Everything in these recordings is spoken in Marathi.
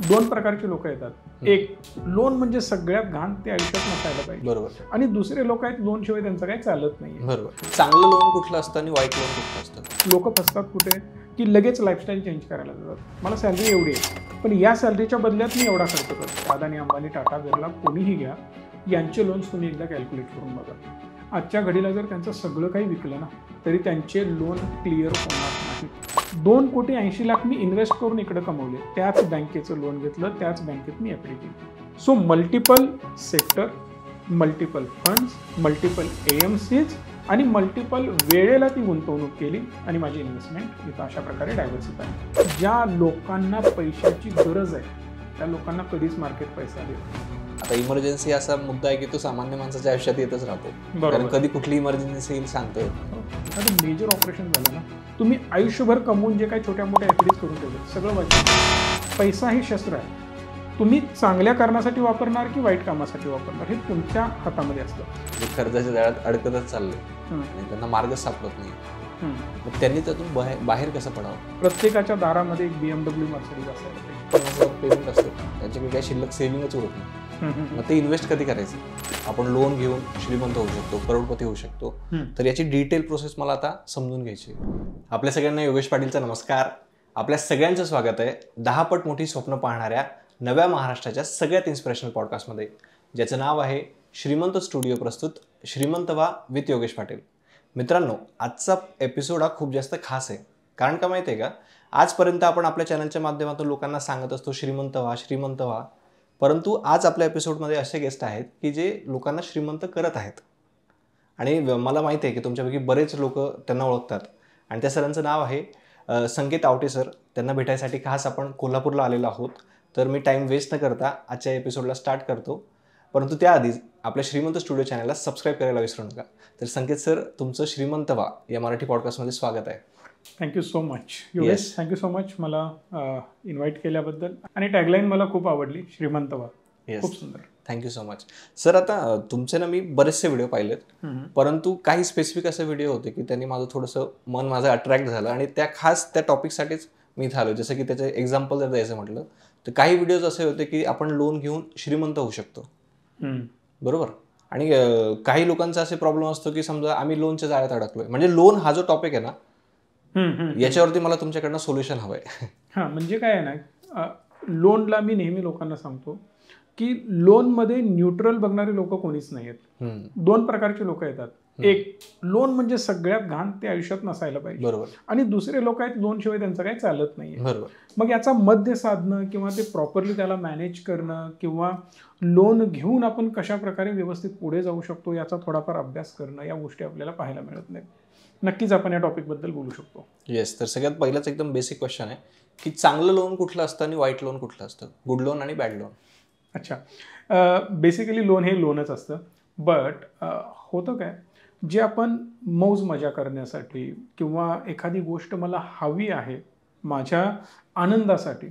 दोन प्रकारचे लोक येतात. एक लोन म्हणजे सगळ्यात घाण ते आयुष्यात नसायला पाहिजे, बरोबर. आणि दुसरे लोक आहेत लोन शिवाय त्यांचं काही चालत नाही. बरोबर. चांगलं लोन कुठलं असतं आणि वाईट लोन कुठलं असतं? लोक फसतात कुठे की लगेच लाईफस्टाईल चेंज करायला जातात. मला सॅलरी एवढी आहे, पण या सॅलरीच्या बदल्यात मी एवढा खर्च करतो. अदानी, अंबानी, टाटा, बिर्ला कोणीही घ्या, यांचे लोन्स तुम्ही एकदा कॅल्क्युलेट करून बघा. आजच्या घडीला जर त्यांचं सगळं काही विकलं ना, तरी त्यांचे लोन क्लिअर होणार नाही. 2,80,00,000 मी इन्व्हेस्ट करून इकडे कमवले, त्याच बँकेचं लोन घेतलं, त्याच बँकेत मी एफडी केली. So multiple sector, multiple funds, multiple AMCs आणि मल्टिपल वेळेला ती गुंतवणूक केली आणि माझी इन्व्हेस्टमेंट इथं अशा प्रकारे डायव्हर्सिफाय. ज्या लोकांना पैशाची गरज आहे त्या लोकांना कधीच मार्केट पैसा देत. आता इमर्जन्सी असा मुद्दा आहे की तो सामान्य माणसाच्या आयुष्यात येतच राहतो. कारण कधी कुठली इमर्जन्सी येईल सांगता येत नाही. एखादं मेजर ऑपरेशन झालं ना, तुम्ही आयुष्यभर कमवून जे काही छोट्या मोठ्या FDs करून ठेवले सगळं वाचलं. पैसा हे शस्त्र आहे. तुम्ही चांगल्या कारणासाठी वापरणार की वाईट कामासाठी वापरणार हे तुमच्या हातामध्ये असतं. जे कर्जाच्या जाळ्यात अडकतच चालले आणि त्यांना मार्ग सापडत नाही, मग त्यांनी त्यातून बाहेर कसं पडावं? प्रत्येकाच्या दारामध्ये एक BMW, मर्सिडीज असायला पेमेंट असतो, त्यांच्याकडे काही शिल्लक सेव्हिंगच उरत नाही. मग ते इन्व्हेस्ट कधी करायचं? आपण लोन घेऊन श्रीमंत होऊ शकतो, करोडपती होऊ शकतो. तर याची डिटेल प्रोसेस मला आता समजून घ्यायची. आपल्या सगळ्यांना योगेश पाटीलचा नमस्कार. आपल्या सगळ्यांचं स्वागत आहे 10 पट मोठी स्वप्न पाहणाऱ्या नव्या महाराष्ट्राच्या सगळ्यात इन्स्पिरेशनल पॉडकास्टमध्ये, ज्याचं नाव आहे श्रीमंत स्टुडिओ प्रस्तुत श्रीमंत व्हा विथ योगेश पाटील. मित्रांनो, आजचा एपिसोड हा खूप जास्त खास आहे. कारण का माहिती आहे का, आजपर्यंत आपण आपल्या चॅनलच्या माध्यमातून लोकांना सांगत असतो श्रीमंत व्हा, श्रीमंत व्हा. परंतु आज आपल्या एपिसोडमध्ये असे गेस्ट आहेत की जे लोकांना श्रीमंत करत आहेत. आणि मला माहिती आहे की तुमच्यापैकी बरेच लोक त्यांना ओळखतात. आणि त्या सरांचं नाव आहे संकेत आवटे सर. त्यांना भेटायसाठी खास आपण कोल्हापूरला आलेलो आहोत. तर मी टाईम वेस्ट न करता आजच्या एपिसोडला स्टार्ट करतो. परंतु त्याआधीच आपल्या श्रीमंत स्टुडिओ चॅनलला सबस्क्राईब करायला विसरू नका. तर संकेत सर, तुमचं श्रीमंत व्हा या मराठी पॉडकास्टमध्ये स्वागत आहे. Thank you so much Yogesh. Thank you so much मला इन्व्हाइट केल्याबद्दल. आणि टॅगलाईन मला खूप आवडली, श्रीमंत व्हा. खूप सुंदर. Thank you so much sir. आता तुमचे ना मी बरेचसे व्हिडिओ पाहिलेत, परंतु काही स्पेसिफिक असे व्हिडिओ होते की त्यांनी माझं माझं अट्रॅक्ट झालं आणि त्या टॉपिकसाठीच मी इथं आलो. जसं की त्याचे एक्झाम्पल जर द्यायचं म्हटलं तर काही व्हिडिओज असे होते की आपण लोन घेऊन श्रीमंत होऊ शकतो, बरोबर. आणि काही लोकांचा असे प्रॉब्लेम असतो की समजा आम्ही लोनच्या जाळ्यात अडकलोय. म्हणजे लोन हा जो टॉपिक आहे ना, याच्यावरती मला तुमच्याकडनं सोल्युशन हवंय. म्हणजे काय आहे ना, लोनला मी नेहमी लोकांना सांगतो की लोनमध्ये न्यूट्रल बघणारे लोक कोणीच नाही आहेत. दोन प्रकारचे लोक येतात. एक लोन म्हणजे सगळ्यात घाण ते आयुष्यात नसायला पाहिजे, बरोबर. आणि दुसरे लोक आहेत लोन शिवाय त्यांचं काही चालत नाहीये, बरोबर. मग याचा मध्य साधणं किंवा ते प्रॉपरली त्याला मॅनेज करणं किंवा लोन घेऊन आपण कशा प्रकारे व्यवस्थित पुढे जाऊ शकतो याचा थोडाफार अभ्यास करणं, या गोष्टी आपल्याला पाहायला मिळत नाहीत. नक्कीच आपण या टॉपिक बद्दल बोलू शकतो. येस. तर सगळ्यात पहिलाच एकदम बेसिक क्वेश्चन आहे की चांगलं लोन कुठलं असतं आणि वाईट लोन कुठलं असतं? गुड लोन आणि बॅड लोन. अच्छा, बेसिकली लोन हे लोनच असतं. बट होतं काय, जे आपण मौज मजा करण्यासाठी किंवा एखादी गोष्ट मला हवी आहे माझ्या आनंदासाठी,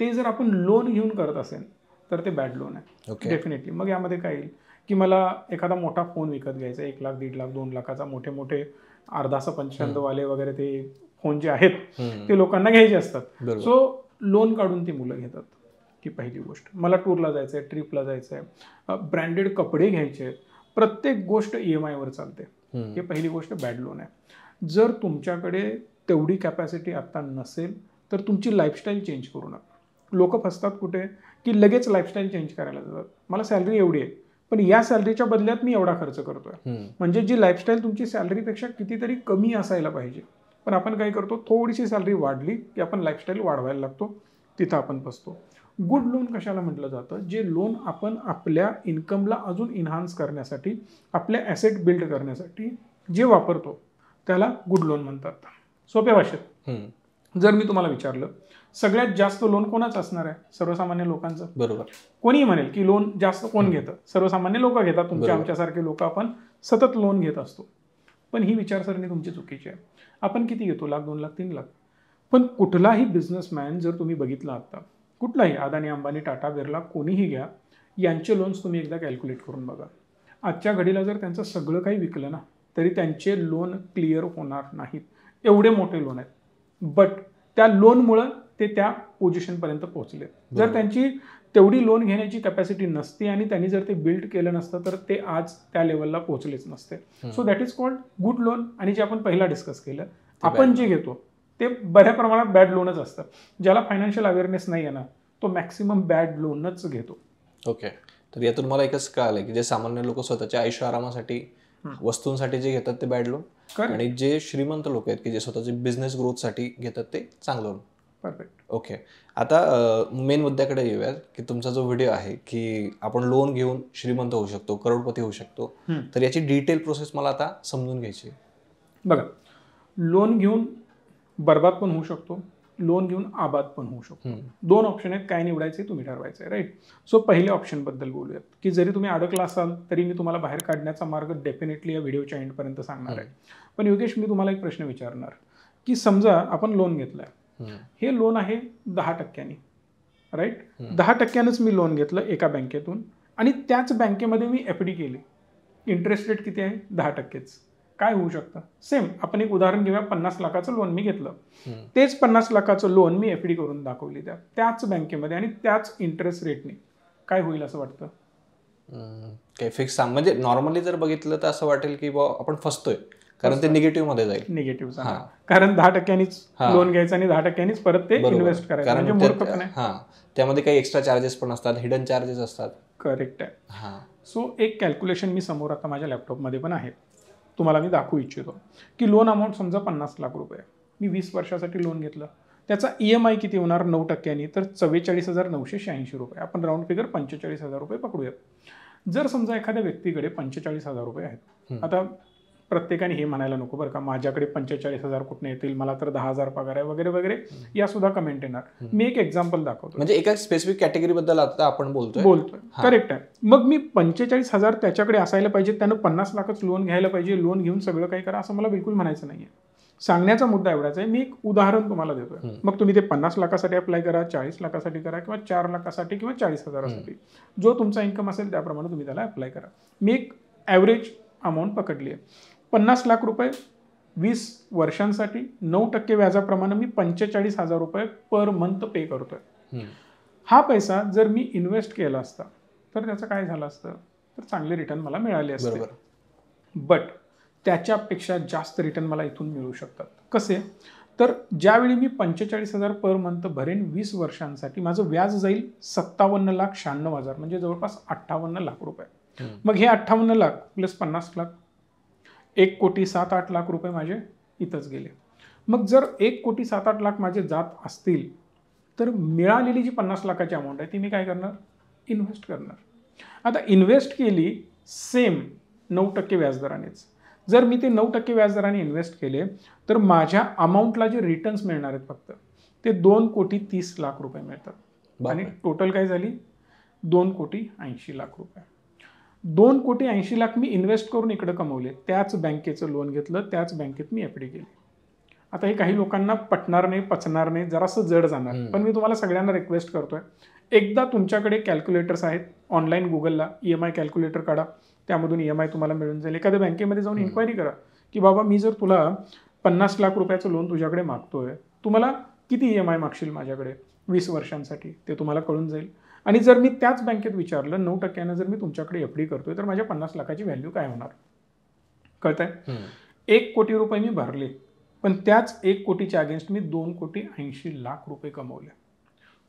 ते जर आपण लोन घेऊन करत असेल तर ते बॅड लोन आहे. डेफिनेटली. मग यामध्ये काय येईल की मला एखादा मोठा फोन विकत घ्यायचा, 1 लाख, 1.5 लाख, 2 लाखाचा, मोठे अर्धासा पंचांतवाले वगैरे ते फोन जे आहेत ते लोकांना घ्यायचे असतात. सो लोन काढून ती मुलं घेतात. ही पहिली गोष्ट. मला टूरला जायचं आहे, ट्रिपला जायचं आहे, ब्रँडेड कपडे घ्यायचे आहेत, प्रत्येक गोष्ट EMI वर चालते. ही पहिली गोष्ट बॅड लोन आहे. जर तुमच्याकडे तेवढी कॅपॅसिटी आता नसेल तर तुमची लाईफस्टाईल चेंज करू नका. लोक फसतात कुठे की लगेच लाईफस्टाईल चेंज करायला जातात. मला सॅलरी एवढी आहे, पण या सॅलरीच्या बदल्यात मी एवढा खर्च करतोय. म्हणजे जी लाईफस्टाईल तुमची सॅलरीपेक्षा कितीतरी कमी असायला पाहिजे, पण आपण काय करतो, थोडीशी सॅलरी वाढली की आपण लाईफस्टाईल वाढवायला लागतो. तिथं आपण फसतो. गुड लोन कशाला म्हटलं जातं? जे लोन आपण आपल्या इन्कमला अजून इन्हान्स करण्यासाठी, आपल्या ॲसेट बिल्ड करण्यासाठी जे वापरतो त्याला गुड लोन म्हणतात. सोप्या भाषेत जर मी तुम्हाला विचारलं सगळ्यात जास्त लोन कोणाचं असणार आहे? सर्वसामान्य लोकांचं. बरोबर. कोणीही म्हणेल की लोन जास्त कोण घेतं? सर्वसामान्य लोक घेतात. तुमच्या आमच्यासारखे लोक आपण सतत लोन घेत असतो. पण ही विचारसरणी तुमची चुकीची आहे. आपण किती घेतो? 1 लाख, 2 लाख, 3 लाख. पण कुठलाही बिझनेसमॅन जर तुम्ही बघितला आता, कुठलाही अदानी, अंबानी, टाटा, बिर्ला कोणीही घ्या, यांचे लोन्स तुम्ही एकदा कॅल्क्युलेट करून बघा. आजच्या घडीला जर त्यांचं सगळं काही विकलं ना, तरी त्यांचे लोन क्लिअर होणार नाहीत. एवढे मोठे लोन आहेत. बट त्या लोनमुळं ते त्या पोझिशनपर्यंत पोहोचले. जर त्यांची तेवढी लोन घेण्याची कॅपॅसिटी नसती आणि त्यांनी जर ते बिल्ड केलं नसतं तर ते आज त्या लेवलला पोहोचलेच नसते. So that is called good loan. आणि जे आपण पहिला डिस्कस केलं, आपण जे घेतो ते बऱ्या प्रमाणात बॅड लोनच असतं. ज्याला फायनान्शियल अवेअरनेस नाही आहे ना, तो मॅक्सिमम बॅड लोनच घेतो. ओके, तर यातून मला एकच कळालं की जे सामान्य लोक स्वतःच्या आयुष्य आरामासाठी वस्तूंसाठी जे घेतात ते बॅड लोन, आणि जे श्रीमंत लोक आहेत की जे स्वतःचे बिझनेस ग्रोथसाठी घेतात ते चांगलं लोन. परफेक्ट. ओके, आता मेन मुद्द्याकडे येऊयात की तुमचा जो व्हिडिओ आहे की आपण लोन घेऊन श्रीमंत होऊ शकतो, करोडपती होऊ शकतो, तर याची डिटेल प्रोसेस मला आता समजून घ्यायची. बघा, लोन घेऊन बर्बाद पण होऊ शकतो, लोन घेऊन आबाद पण होऊ शकतो. दोन ऑप्शन आहेत, काय निवडायचे तुम्ही ठरवायचं आहे, राईट. सो पहिल्या ऑप्शनबद्दल बोलूयात की जरी तुम्ही अडकला असाल तरी मी तुम्हाला बाहेर काढण्याचा मार्ग डेफिनेटली या व्हिडिओच्या एंडपर्यंत सांगणार आहे. पण योगेश, मी तुम्हाला एक प्रश्न विचारणार की समजा आपण लोन घेतलाय, हे लोन आहे 10%, राईट. 10%च मी लोन घेतलं एका बँकेतून आणि त्याच बँकेमध्ये मी FD केली. इंटरेस्ट रेट किती आहे? 10%च. काय होऊ शकतं? सेम आपण एक उदाहरण घेऊया, 50 लाखाचं लोन मी घेतलं, तेच 50 लाखाचं लोन मी FD करून दाखवली त्याच बँकेमध्ये आणि त्याच इंटरेस्ट रेटने. काय होईल असं वाटतं? काही फिक्स म्हणजे नॉर्मली जर बघितलं तर असं वाटेल की आपण फसतोय, कारण ते निगेटिव्ह मध्ये जाईल. निगेटिव्ह, कारण 10%नीच लोन घ्यायचं आणि 10%नीच परत ते इन्व्हेस्ट करायचं, म्हणजे मूर्खपणे. त्यामध्ये काही एक्स्ट्रा चार्जेस पण असतात, हिडन चार्जेस असतात. करेक्ट आहे. सो एक कॅल्क्युलेशन मी समोर आता माझ्या लॅपटॉपमध्ये पण आहे, तुम्हाला मी दाखवू इच्छितो की लोन अमाऊंट समजा 50 लाख रुपये, मी 20 वर्षासाठी लोन घेतलं, त्याचा EMI किती होणार 9%नी? तर 44,986 रुपये. आपण राऊंड फिगर 45,000 रुपये पकडूयात. जर समजा एखाद्या व्यक्तीकडे 45,000 रुपये आहेत, आता प्रत्येकाने हे म्हणायला नको बरं का, माझ्याकडे 45,000 कुठून येतील, मला तर 10,000 पगार आहे वगैरे वगैरे, या सुद्धा कमेंट येणार. मी एक एक्झाम्पल दाखवतो, म्हणजे एका स्पेसिफिक कॅटेगरी बद्दल आता आपण बोलतोय. करेक्ट आहे. मग मी 45,000 त्याच्याकडे असायला पाहिजे, त्यानं 50 लाखच लोन घ्यायला पाहिजे, लोन घेऊन सगळं काही करा असं मला बिलकुल म्हणायचं नाहीये. सांगण्याचा मुद्दा एवढाच आहे, मी एक उदाहरण तुम्हाला देतोय. मग तुम्ही ते 50 लाखासाठी अप्लाय करा, 40 लाखासाठी करा, किंवा 4 लाखासाठी किंवा 40,000साठी, जो तुमचा इन्कम असेल त्याप्रमाणे तुम्ही त्याला अप्लाय करा. मी एक ॲव्हरेज अमाऊंट पकडली आहे, 50 लाख रुपये 20 वर्षांसाठी 9% व्याजाप्रमाणे मी 45,000 रुपये पर मंथ पे करतोय. हा पैसा जर मी इन्व्हेस्ट केला असता तर त्याचं काय झालं असतं, तर चांगले रिटर्न मला मिळाले असते. बट त्याच्यापेक्षा जास्त रिटर्न मला इथून मिळू शकतात. कसे? तर ज्यावेळी मी 45,000 पर मंथ भरेन 20 वर्षांसाठी, माझं व्याज जाईल 57,96,000, म्हणजे जवळपास 58 लाख रुपये. मग हे 58 लाख प्लस 50 लाख, 1,07,08,00,000 रुपये माझे इथंच गेले. मग जर 1,07,08,00,000 माझे जात असतील तर मिळालेली जी 50 लाखाची अमाऊंट आहे ती मी काय करणार? इन्व्हेस्ट करणार. आता इन्व्हेस्ट केली सेम 9% व्याजदरानेच. जर मी ते 9% व्याजदराने इन्व्हेस्ट केले तर माझ्या अमाऊंटला जे रिटर्न्स मिळणार आहेत फक्त ते 2,30,00,000 रुपये मिळतात. आणि टोटल काय झाली? 2,80,00,000 रुपये. 2,80,00,000 मी इन्व्हेस्ट करून इकडे कमवले, त्याच बँकेचं लोन घेतलं, त्याच बँकेत मी FD केली. आता हे काही लोकांना पटणार नाही, पचणार नाही, जरासं जड जाणार, पण मी तुम्हाला सगळ्यांना रिक्वेस्ट करतोय, एकदा तुमच्याकडे कॅल्क्युलेटर्स आहेत, ऑनलाईन गुगलला EMI कॅल्क्युलेटर काढा, त्यामधून EMI तुम्हाला मिळून जाईल. एखाद्या बँकेमध्ये जाऊन इन्क्वायरी करा की बाबा मी जर तुला 50 लाख रुपयाचं लोन तुझ्याकडे मागतोय, तुम्हाला किती EMI मागशील माझ्याकडे 20 वर्षांसाठी, ते तुम्हाला कळून जाईल. आणि जर मी त्याच बँकेत विचारलं 9%नं जर मी तुमच्याकडे FD करतोय तर माझ्या 50 लाखाची व्हॅल्यू काय होणार? कळतंय? 1 कोटी रुपये मी भरले, पण त्याच 1 कोटीच्या अगेन्स्ट मी 2,80,00,000 रुपये कमवले.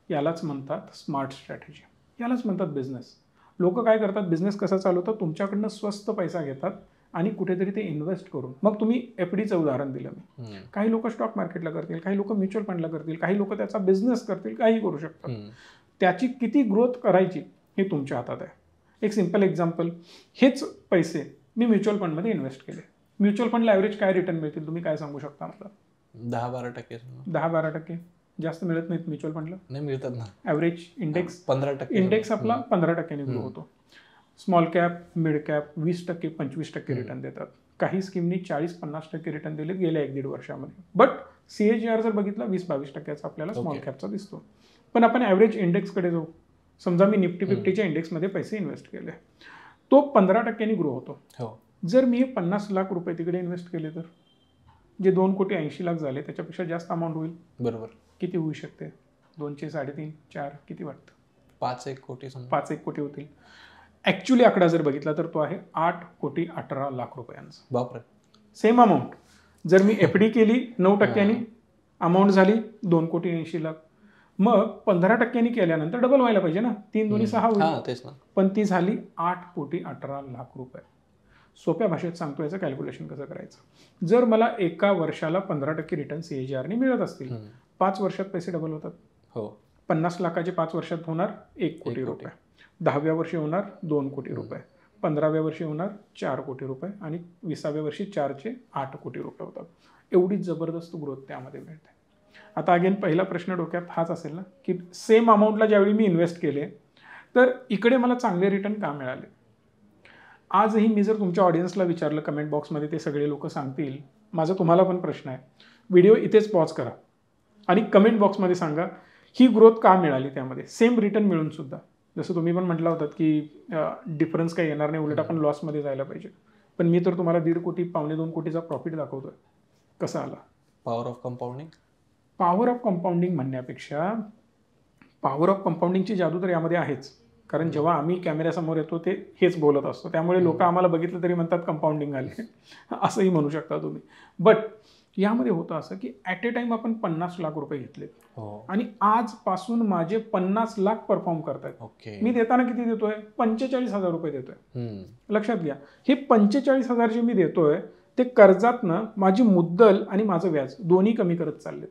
यालाच म्हणतात स्मार्ट स्ट्रॅटेजी, यालाच म्हणतात बिझनेस. लोक काय करतात, बिझनेस कसा चालवतात, तुमच्याकडनं स्वस्त पैसा घेतात आणि कुठेतरी ते इन्व्हेस्ट करून, मग तुम्ही FDचं उदाहरण दिलं मी, काही लोक स्टॉक मार्केटला करतील, काही लोक म्युच्युअल फंडला करतील, काही लोक त्याचा बिझनेस करतील, काही करू शकतात. त्याची किती ग्रोथ करायची हे तुमच्या हातात आहे. एक सिंपल एक्झाम्पल, हेच पैसे मी म्युच्युअल फंडमध्ये इन्व्हेस्ट केले, म्युच्युअल फंडला ॲव्हरेज काय रिटर्न मिळतील तुम्ही काय सांगू शकता मला? 10-12%. 10-12%? जास्त मिळत नाहीत म्युच्युअल फंडला? नाही, मिळतात ना. Average index 15%. इंडेक्स आपला 15%ने ग्रो होतो. Small cap, mid cap 20%, 25% return देतात. काही स्कीमनी 40-50% रिटर्न दिले गेल्या 1-1.5 वर्षामध्ये. बट CAGR जर बघितला 20-22% आपल्याला स्मॉल कॅपचा दिसतो. पण आपण ॲव्हरेज इंडेक्सकडे जाऊ, समजा मी निफ्टी 50च्या इंडेक्समध्ये पैसे इन्व्हेस्ट केले, तो 15%नी ग्रो होतो. जर मी 50 लाख रुपये तिकडे इन्व्हेस्ट केले तर जे 2,80,00,000 झाले त्याच्यापेक्षा जास्त अमाऊंट होईल. बरोबर. किती होऊ शकते? 2 चे 3.5 4 किती वाटतं? 5-1 कोटी समजा. 5-1 कोटी होतील. ॲक्च्युली आकडा जर बघितला तर तो आहे 8,18,00,000 रुपयांचा. बापरे. Same amount. जर मी FD केली 9% अमाऊंट झाली 2,80,00,000. मग 15% केल्यानंतर डबल व्हायला पाहिजे ना, 3 दुनी 6 होईल. तेच ना. पण ती झाली 8,18,00,000 रुपये. सोप्या भाषेत सांगतो याचं कॅल्क्युलेशन कसं करायचं. जर मला एका वर्षाला 15% रिटर्न CAGR मिळत असतील, 5 वर्षात पैसे डबल होतात. हो. 50 लाखाचे 5 वर्षात होणार 1 कोटी रुपये. 10व्या वर्षी होणार 2 कोटी रुपये. 15व्या वर्षी होणार 4 कोटी रुपये आणि 20व्या वर्षी 4 चे 8 कोटी रुपये होतात. एवढी जबरदस्त ग्रोथ त्यामध्ये मिळते. आता अगेन पहिला प्रश्न डोक्यात हाच असेल ना, की सेम अमाऊंटला ज्यावेळी मी इन्व्हेस्ट केले तर इकडे मला चांगले रिटर्न का मिळाले? आजही मी जर तुमच्या ऑडियन्सला विचारलं कमेंट बॉक्समध्ये, ते सगळे लोक सांगतील. माझा तुम्हाला पण प्रश्न आहे, व्हिडिओ इथेच पॉज करा आणि कमेंट बॉक्समध्ये सांगा ही ग्रोथ का मिळाली त्यामध्ये, सेम रिटर्न मिळून सुद्धा. जसं तुम्ही पण म्हटलं होतात की डिफरन्स काही येणार नाही, उलट आपण लॉसमध्ये जायला पाहिजे. पण मी तर तुम्हाला 1.5 कोटी 1.25 कोटीचा प्रॉफिट दाखवतोय. कसा आला? Power of compounding. Power of compounding म्हणण्यापेक्षा पॉवर ऑफ कंपाऊंडिंगची जादू तर यामध्ये आहेच. कारण जेव्हा आम्ही कॅमेऱ्यासमोर येतो ते हेच बोलत असतो, त्यामुळे लोक आम्हाला बघितलं तरी म्हणतात कंपाऊंडिंग आले, असंही म्हणू शकता तुम्ही. बट यामध्ये होतं असं की ॲट ए टाइम आपण 50 लाख रुपये घेतले आणि आजपासून माझे 50 लाख परफॉर्म करतायत. मी देताना किती देतोय? 45,000 रुपये देतोय. लक्षात घ्या, हे 45,000 जे मी देतोय ते कर्जातनं माझी मुद्दल आणि माझं व्याज दोन्ही कमी करत चाललेत.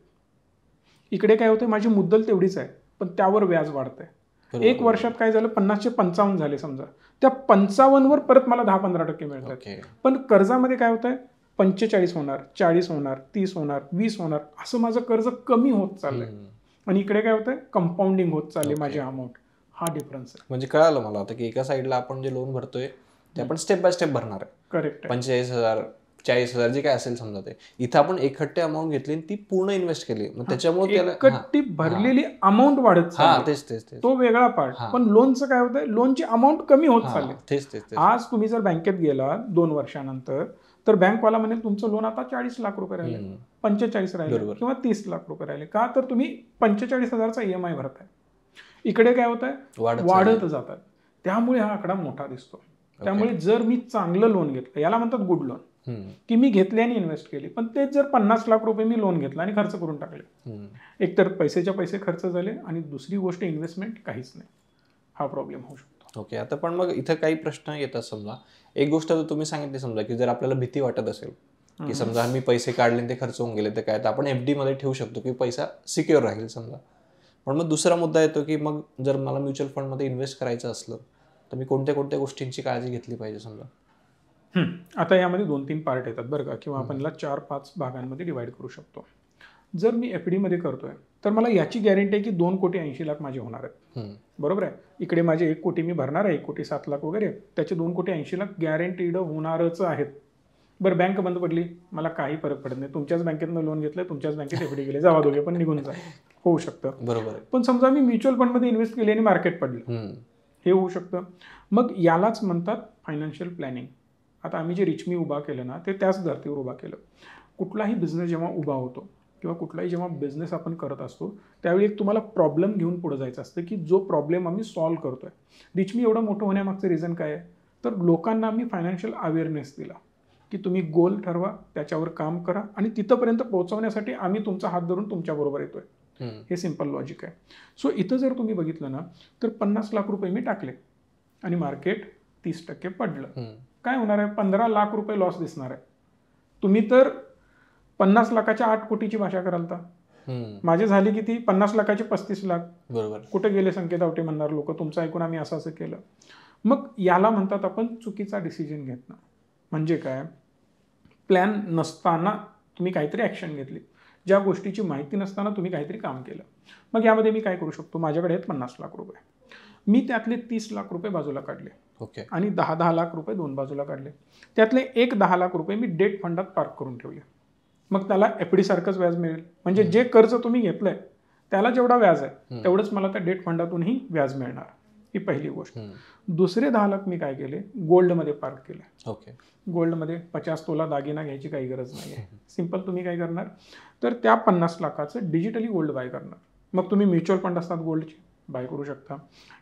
इकडे काय होतं, माझी मुद्दल तेवढीच आहे पण त्यावर व्याज वाढतंय. 1 वर्षात काय झालं, 50 चे 55 झाले समजा, त्या 55 वर परत मला 10-15% मिळतात. पण कर्जामध्ये काय होतंय, 45 होणार, 40 होणार, 30 होणार, 20 होणार, असं माझं कर्ज कमी होत चाललंय. आणि इकडे काय होतंय, कंपाऊंडिंग होत चालले माझी अमाऊंट. हा डिफरन्स आहे. म्हणजे कळालं मला आता की एका साईडला आपण जे लोन भरतोय ते आपण स्टेप बाय स्टेप भरणार आहे. करेक्ट. 45,000 40,000 जे काय असेल समजा, ते इथं आपण एकखट्टी अमाऊंट घेतली ती पूर्ण इन्व्हेस्ट केली, मग त्याच्यामुळे त्याला एकट्टी भरलेली अमाऊंट वाढत चालली. तेच तो वेगळा पार्ट. पण लोनचं काय होतंय, लोनची अमाऊंट कमी होत चालली. तेच. आज तुम्ही जर बँकेत गेला 2 वर्षानंतर तर बँकवाला म्हणेल तुमचं लोन आता 40 लाख रुपये राहिले, 45 राहिले किंवा 30 लाख रुपये राहिले. का तर तुम्ही 45,000चा EMI भरताय. इकडे काय होत आहे, वाढत जातात. त्यामुळे हा आकडा मोठा दिसतो. त्यामुळे जर मी चांगलं लोन घेतलं, याला म्हणतात गुड लोन, की मी घेतले आणि इन्व्हेस्ट केली. पण तेच जर 50 लाख रुपये मी लोन घेतला आणि खर्च करून टाकले, एकतर पैसेच्या पैसे खर्च झाले आणि दुसरी गोष्ट इन्व्हेस्टमेंट काहीच नाही. हा प्रॉब्लेम होऊ शकतो. ओके. आता पण मग इथं काही प्रश्न येतात. समजा एक गोष्ट तर तुम्ही सांगितली, समजा की जर आपल्याला भीती वाटत असेल की समजा मी पैसे काढले ते खर्च होऊन गेले तर काय, तर आपण FD मध्ये ठेवू शकतो की पैसा सिक्युअर राहील समजा. पण मग दुसरा मुद्दा येतो की मग जर मला म्युच्युअल फंडमध्ये इन्व्हेस्ट करायचं असलं तर मी कोणत्या गोष्टींची काळजी घेतली पाहिजे समजा? आता यामध्ये 2-3 पार्ट येतात बरं का, किंवा आपण 4-5 भागांमध्ये डिवाइड करू शकतो. जर मी FD मध्ये करतोय तर मला याची गॅरंटी आहे की 2,80,00,000 माझे होणार आहेत. बरोबर आहे. इकडे माझे 1 कोटी मी भरणार आहे, 1,07,00,000 वगैरे, त्याचे 2,80,00,000 गॅरंटीड होणारच आहेत. बरं, बँक बंद पडली, मला काही फरक पडत नाही. तुमच्याच बँकेतनं लोन घेतलं, तुमच्याच बँकेत FD गेले, जावा दोघे पण निघून जा, होऊ शकतं. बरोबर आहे. पण समजा मी म्युच्युअल फंडमध्ये इन्व्हेस्ट केली आणि मार्केट पडलं, हे होऊ शकतं. मग यालाच म्हणतात फायनान्शियल प्लॅनिंग. आता आम्ही जे रिचमी उभा केलं ना, ते त्याच धर्तीवर उभा केलं. कुठलाही बिझनेस जेव्हा उभा होतो किंवा कुठलाही जेव्हा बिझनेस आपण करत असतो त्यावेळी एक तुम्हाला प्रॉब्लेम घेऊन पुढे जायचं असतं की जो प्रॉब्लेम आम्ही सॉल्व्ह करतोय. रिचमी एवढं मोठं होण्यामागचं रिझन काय आहे, तर लोकांना आम्ही फायनान्शियल अवेअरनेस दिला की तुम्ही गोल ठरवा, त्याच्यावर काम करा आणि तिथंपर्यंत पोहोचवण्यासाठी आम्ही तुमचा हात धरून तुमच्याबरोबर येतोय. हे सिंपल लॉजिक आहे. सो इथं जर तुम्ही बघितलं ना तर 50 लाख रुपये मी टाकले आणि मार्केट 30% पडलं, काय होणार आहे, 15 लाख रुपये लॉस दिसणार आहे. तुम्ही तर 50 लाखाच्या 8 कोटीची भाषा कराल तर माझे झाले किती, 50 लाखाचे 35 लाख. बरोबर. कुठे गेले संकेत आवटे म्हणणार लोक, तुमचं ऐकून आम्ही असं केलं. मग याला म्हणतात आपण चुकीचा डिसिजन घेतणं. म्हणजे काय, प्लॅन नसताना तुम्ही काहीतरी ॲक्शन घेतली, ज्या गोष्टीची माहिती नसताना तुम्ही काहीतरी काम केलं. मग यामध्ये मी काय करू शकतो, माझ्याकडे आहेत 50 लाख रुपये, मी त्यातले 30 लाख रुपये बाजूला काढले. ओके. आणि 10 लाख रुपये दोन बाजूला काढले. त्यातले 10 लाख रुपये मी डेट फंडात पार्क करून ठेवले. मग त्याला FD सारखंच व्याज मिळेल. म्हणजे जे कर्ज तुम्ही घेतलंय त्याला जेवढा व्याज आहे तेवढंच मला त्या डेट फंडातूनही व्याज मिळणार. ही पहिली गोष्ट. दुसरे 10 लाख मी काय केले, गोल्डमध्ये पार्क केले. ओके. गोल्डमध्ये 50 तोला दागिना घ्यायची काही गरज नाही आहे. सिंपल तुम्ही काय करणार, तर त्या 50 लाखाचं डिजिटली गोल्ड बाय करणार. मग तुम्ही म्युच्युअल फंड असतात गोल्डचे बाय करू शकता,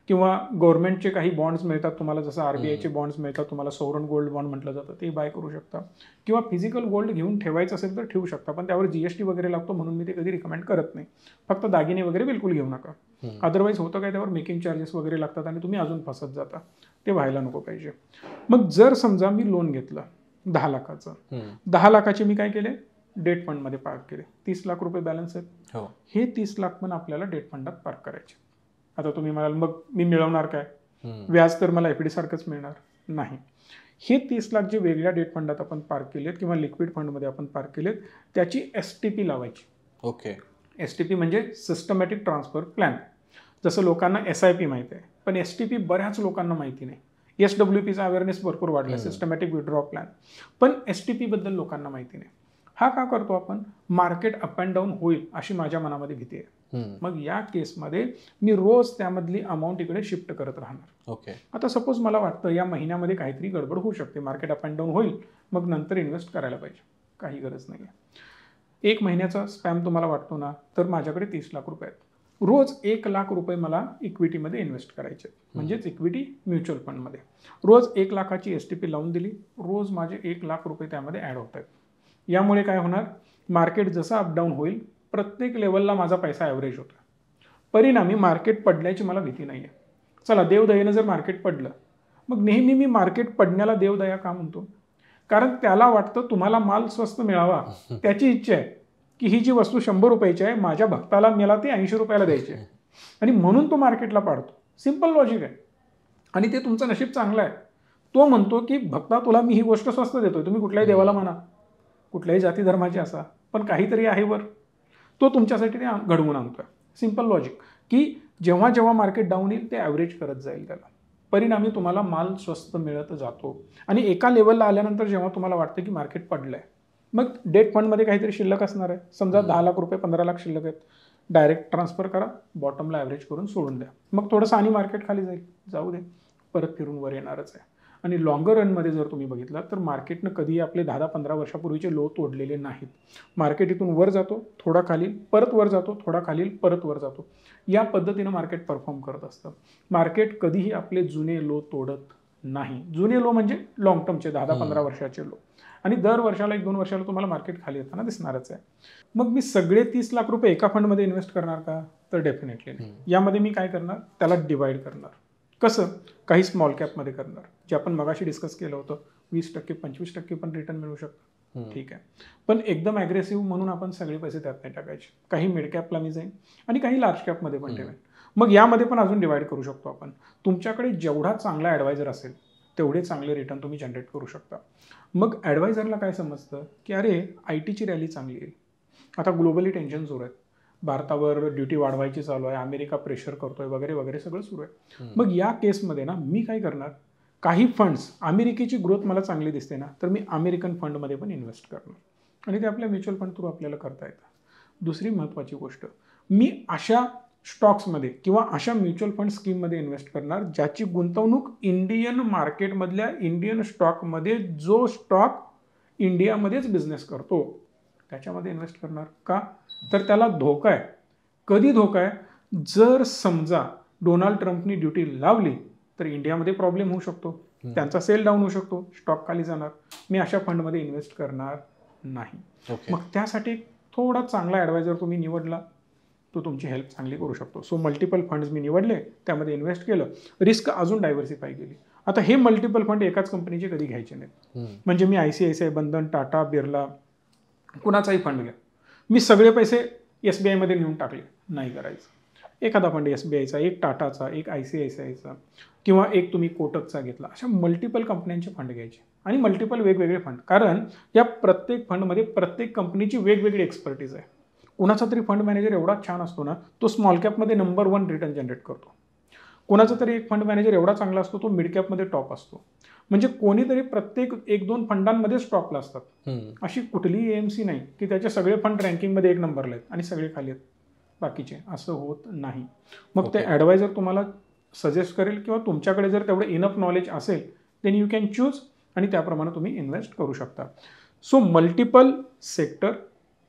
किंवा गव्हर्नमेंटचे काही बॉन्ड्स मिळतात तुम्हाला, जसं RBIचे बॉन्ड्स मिळतात तुम्हाला, सोवरन गोल्ड बॉन्ड म्हटलं जातं, ते बाय करू शकता. किंवा फिजिकल गोल्ड घेऊन ठेवायचं असेल तर ठेवू शकता, पण त्यावर GST वगैरे लागतो म्हणून मी ते कधी रिकमेंड करत नाही. फक्त दागिने वगैरे बिलकुल घेऊ नका. अदरवाईज होतं काय, त्यावर मेकिंग चार्जेस वगैरे लागतात आणि तुम्ही अजून फसत जाता. ते व्हायला नको पाहिजे. मग जर समजा मी लोन घेतलं 10 लाखाचं, 10 लाखाचे मी काय केले, डेट फंडमध्ये पार्क केले. 30 लाख रुपये बॅलन्स आहेत. हे 30 लाख पण आपल्याला डेट फंडात पार्क करायचे. आता तुम्ही म्हणाल मग मी मिळवणार काय, व्याज तर मला FD सारखंच मिळणार नाही. हे 30 लाख जे वेगळ्या डेट फंडात आपण पार्क केलेत किंवा लिक्विड फंडमध्ये आपण पार्क केलेत, त्याची STP लावायची. ओके. STP म्हणजे सिस्टमॅटिक ट्रान्सफर प्लॅन. जसं लोकांना SIP माहिती आहे, पण STP बऱ्याच लोकांना माहिती नाही. SWPचा अवेअरनेस भरपूर वाढला, सिस्टमॅटिक विथड्रॉ प्लॅन, पण STP बद्दल लोकांना माहिती नाही. हा का करतो आपण, मार्केट अप अँड डाऊन होईल अशी माझ्या मनामध्ये भीती आहे. मग या केसमध्ये मी रोज त्यामधली अमाऊंट इकडे शिफ्ट करत राहणार. ओके. आता सपोज मला वाटतं या महिन्यामध्ये काहीतरी गडबड होऊ शकते, मार्केट अप अँड डाऊन होईल, मग नंतर इन्व्हेस्ट करायला पाहिजे, काही गरज नाही आहे. 1 महिन्याचा स्पॅम तुम्हाला वाटतो ना, तर माझ्याकडे 30 लाख रुपये आहेत. रोज 1 लाख रुपये मला इक्विटीमध्ये इन्व्हेस्ट करायचे, म्हणजेच इक्विटी म्युच्युअल फंडमध्ये. रोज 1 लाखाची STP लावून दिली, रोज माझे 1 लाख रुपये त्यामध्ये ॲड होत आहेत. यामुळे काय होणार, मार्केट जसं अपडाऊन होईल प्रत्येक लेवलला माझा पैसा ॲव्हरेज होतो. परिणामी मार्केट पडण्याची मला भीती नाही आहे. चला देवदयेनं जर मार्केट पडलं, मग नेहमी मी मार्केट पडण्याला देवदया का म्हणतो, कारण त्याला वाटतं तुम्हाला माल स्वस्त मिळावा, त्याची इच्छा आहे की ही जी वस्तू 100 रुपयाची आहे, माझ्या भक्ताला मला ती 80 रुपयाला द्यायची आहे, आणि म्हणून तो मार्केटला पाडतो. सिंपल लॉजिक आहे. आणि ते तुमचं नशीब चांगलं आहे. तो म्हणतो की भक्ता तुला मी ही गोष्ट स्वस्त देतोय, तुम्ही कुठल्याही देवाला म्हणा, कुठल्याही जाती धर्माचे असा, पण काहीतरी आहे वर, तो तुमच्यासाठी ते घडवून आणतोय. सिंपल लॉजिक, की जेव्हा जेव्हा मार्केट डाऊन येईल ते ॲव्हरेज करत जाईल त्याला. परिणामी तुम्हाला माल स्वस्त मिळत जातो. आणि एका लेवलला आल्यानंतर जेव्हा तुम्हाला वाटतं की मार्केट पडलंय, मग डेट फंडमध्ये काहीतरी शिल्लक असणार आहे. समजा 10 लाख रुपये 15 लाख शिल्लक आहेत, डायरेक्ट ट्रान्सफर करा, बॉटमला ॲव्हरेज करून सोडून द्या. मग थोडंसं आणि मार्केट खाली जाईल, जाऊ दे, परत फिरून वर येणारच आहे. आणि लॉंगर रनमध्ये जर तुम्ही बघितलं तर मार्केटनं कधीही आपले 10-15 वर्षापूर्वीचे लो तोडलेले नाहीत. मार्केट इथून वर जातो, थोडा खाली, परत वर जातो, थोडा खाली, परत वर जातो. या पद्धतीनं मार्केट परफॉर्म करत असतं. मार्केट कधीही आपले जुने लो तोडत नाही. जुने लो म्हणजे लॉंग टर्मचे 10-15 वर्षाचे लो. आणि दर वर्षाला 1-2 वर्षाला तुम्हाला मार्केट खाली येताना दिसणारच आहे. मग मी सगळे 30 लाख रुपये एका फंडमध्ये इन्व्हेस्ट करणार का, तर डेफिनेटली नाही. यामध्ये मी काय करणार, त्याला डिवाइड करणार. कसं, काही स्मॉल कॅपमध्ये करणार, जे आपण मगाशी डिस्कस केलं होतं, 20% 25% पण रिटर्न मिळू शकतं, ठीक आहे. पण एकदम ॲग्रेसिव्ह म्हणून आपण सगळे पैसे त्यात नाही टाकायचे. काही मिड कॅपला मी जाईन आणि काही लार्ज कॅपमध्ये पण ठेवेन. मग यामध्ये पण अजून डिवाइड करू शकतो आपण. तुमच्याकडे जेवढा चांगला ॲडवायझर असेल तेवढे चांगले रिटर्न तुम्ही जनरेट करू शकता. मग ॲडवायझरला काय समजतं की अरे IT ची रॅली चांगली येईल, आता ग्लोबली टेन्शन सुरू आहे, भारतावर ड्युटी वाढवायची चालू आहे, अमेरिका प्रेशर करतोय वगैरे वगैरे सगळं सुरू आहे. मग या केसमध्ये ना मी काय करणार, काही फंड्स, अमेरिकेची ग्रोथ मला चांगली दिसते ना, तर मी अमेरिकन फंडमध्ये पण इन्व्हेस्ट करणार आणि ते आपल्या म्युच्युअल फंड थ्रू आपल्याला करता येतं. दुसरी महत्त्वाची गोष्ट, मी अशा स्टॉक्समध्ये किंवा अशा म्युच्युअल फंड स्कीममध्ये इन्व्हेस्ट करणार ज्याची गुंतवणूक इंडियन मार्केटमधल्या इंडियन स्टॉकमध्ये, जो स्टॉक इंडियामध्येच बिझनेस करतो त्याच्यामध्ये इन्व्हेस्ट करणार. का, तर त्याला धोका आहे. कधी धोका आहे, जर समजा डोनाल्ड ट्रम्पनी ड्युटी लावली तर इंडियामध्ये प्रॉब्लेम होऊ शकतो, त्यांचा सेल डाऊन होऊ शकतो, स्टॉक खाली जाणार. मी अशा फंडमध्ये इन्व्हेस्ट करणार नाही. मग त्यासाठी थोडा चांगला ॲडवायझर तुम्ही निवडला, तो तुमची हेल्प चांगली करू शकतो. सो मल्टिपल फंड्स मी निवडले, त्यामध्ये इन्व्हेस्ट केलं, रिस्क अजून डायव्हर्सिफाय केली. आता हे मल्टिपल फंड एकाच कंपनीचे कधी घ्यायचे नाहीत. म्हणजे मी ICICI, बंधन, टाटा, बिर्ला, कुणाचाही फंड घ्या, मी सगळे पैसे SBIमध्ये नेऊन टाकले, नाही करायचं. एखादा फंड SBIचा, एक टाटाचा, एक ICICIचा, किंवा एक तुम्ही कोटकचा घेतला, अशा मल्टिपल कंपन्यांचे फंड घ्यायचे आणि मल्टिपल वेगवेगळे फंड. कारण या प्रत्येक फंडमध्ये प्रत्येक कंपनीची वेगवेगळी एक्सपर्टीज आहे. कुणाचा तरी फंड मॅनेजर एवढा छान असतो ना, तो स्मॉल कॅपमध्ये नंबर 1 रिटर्न जनरेट करतो. कोणाचा तरी एक फंड मॅनेजर एवढा चांगला असतो, तो मिड कॅपमध्ये टॉप असतो. म्हणजे कोणीतरी प्रत्येक 1-2 फंडांमध्ये स्टॉपला असतात. अशी कुठलीही AMC नाही की त्याचे सगळे फंड रँकिंगमध्ये 1 नंबरला आहेत आणि सगळे खाली आहेत बाकीचे, असं होत नाही. मग ते ॲडवायझर तुम्हाला सजेस्ट करेल किंवा तुमच्याकडे जर तेवढं इनफ नॉलेज असेल देन यू कॅन चूज आणि त्याप्रमाणे तुम्ही इन्व्हेस्ट करू शकता. So multiple sector,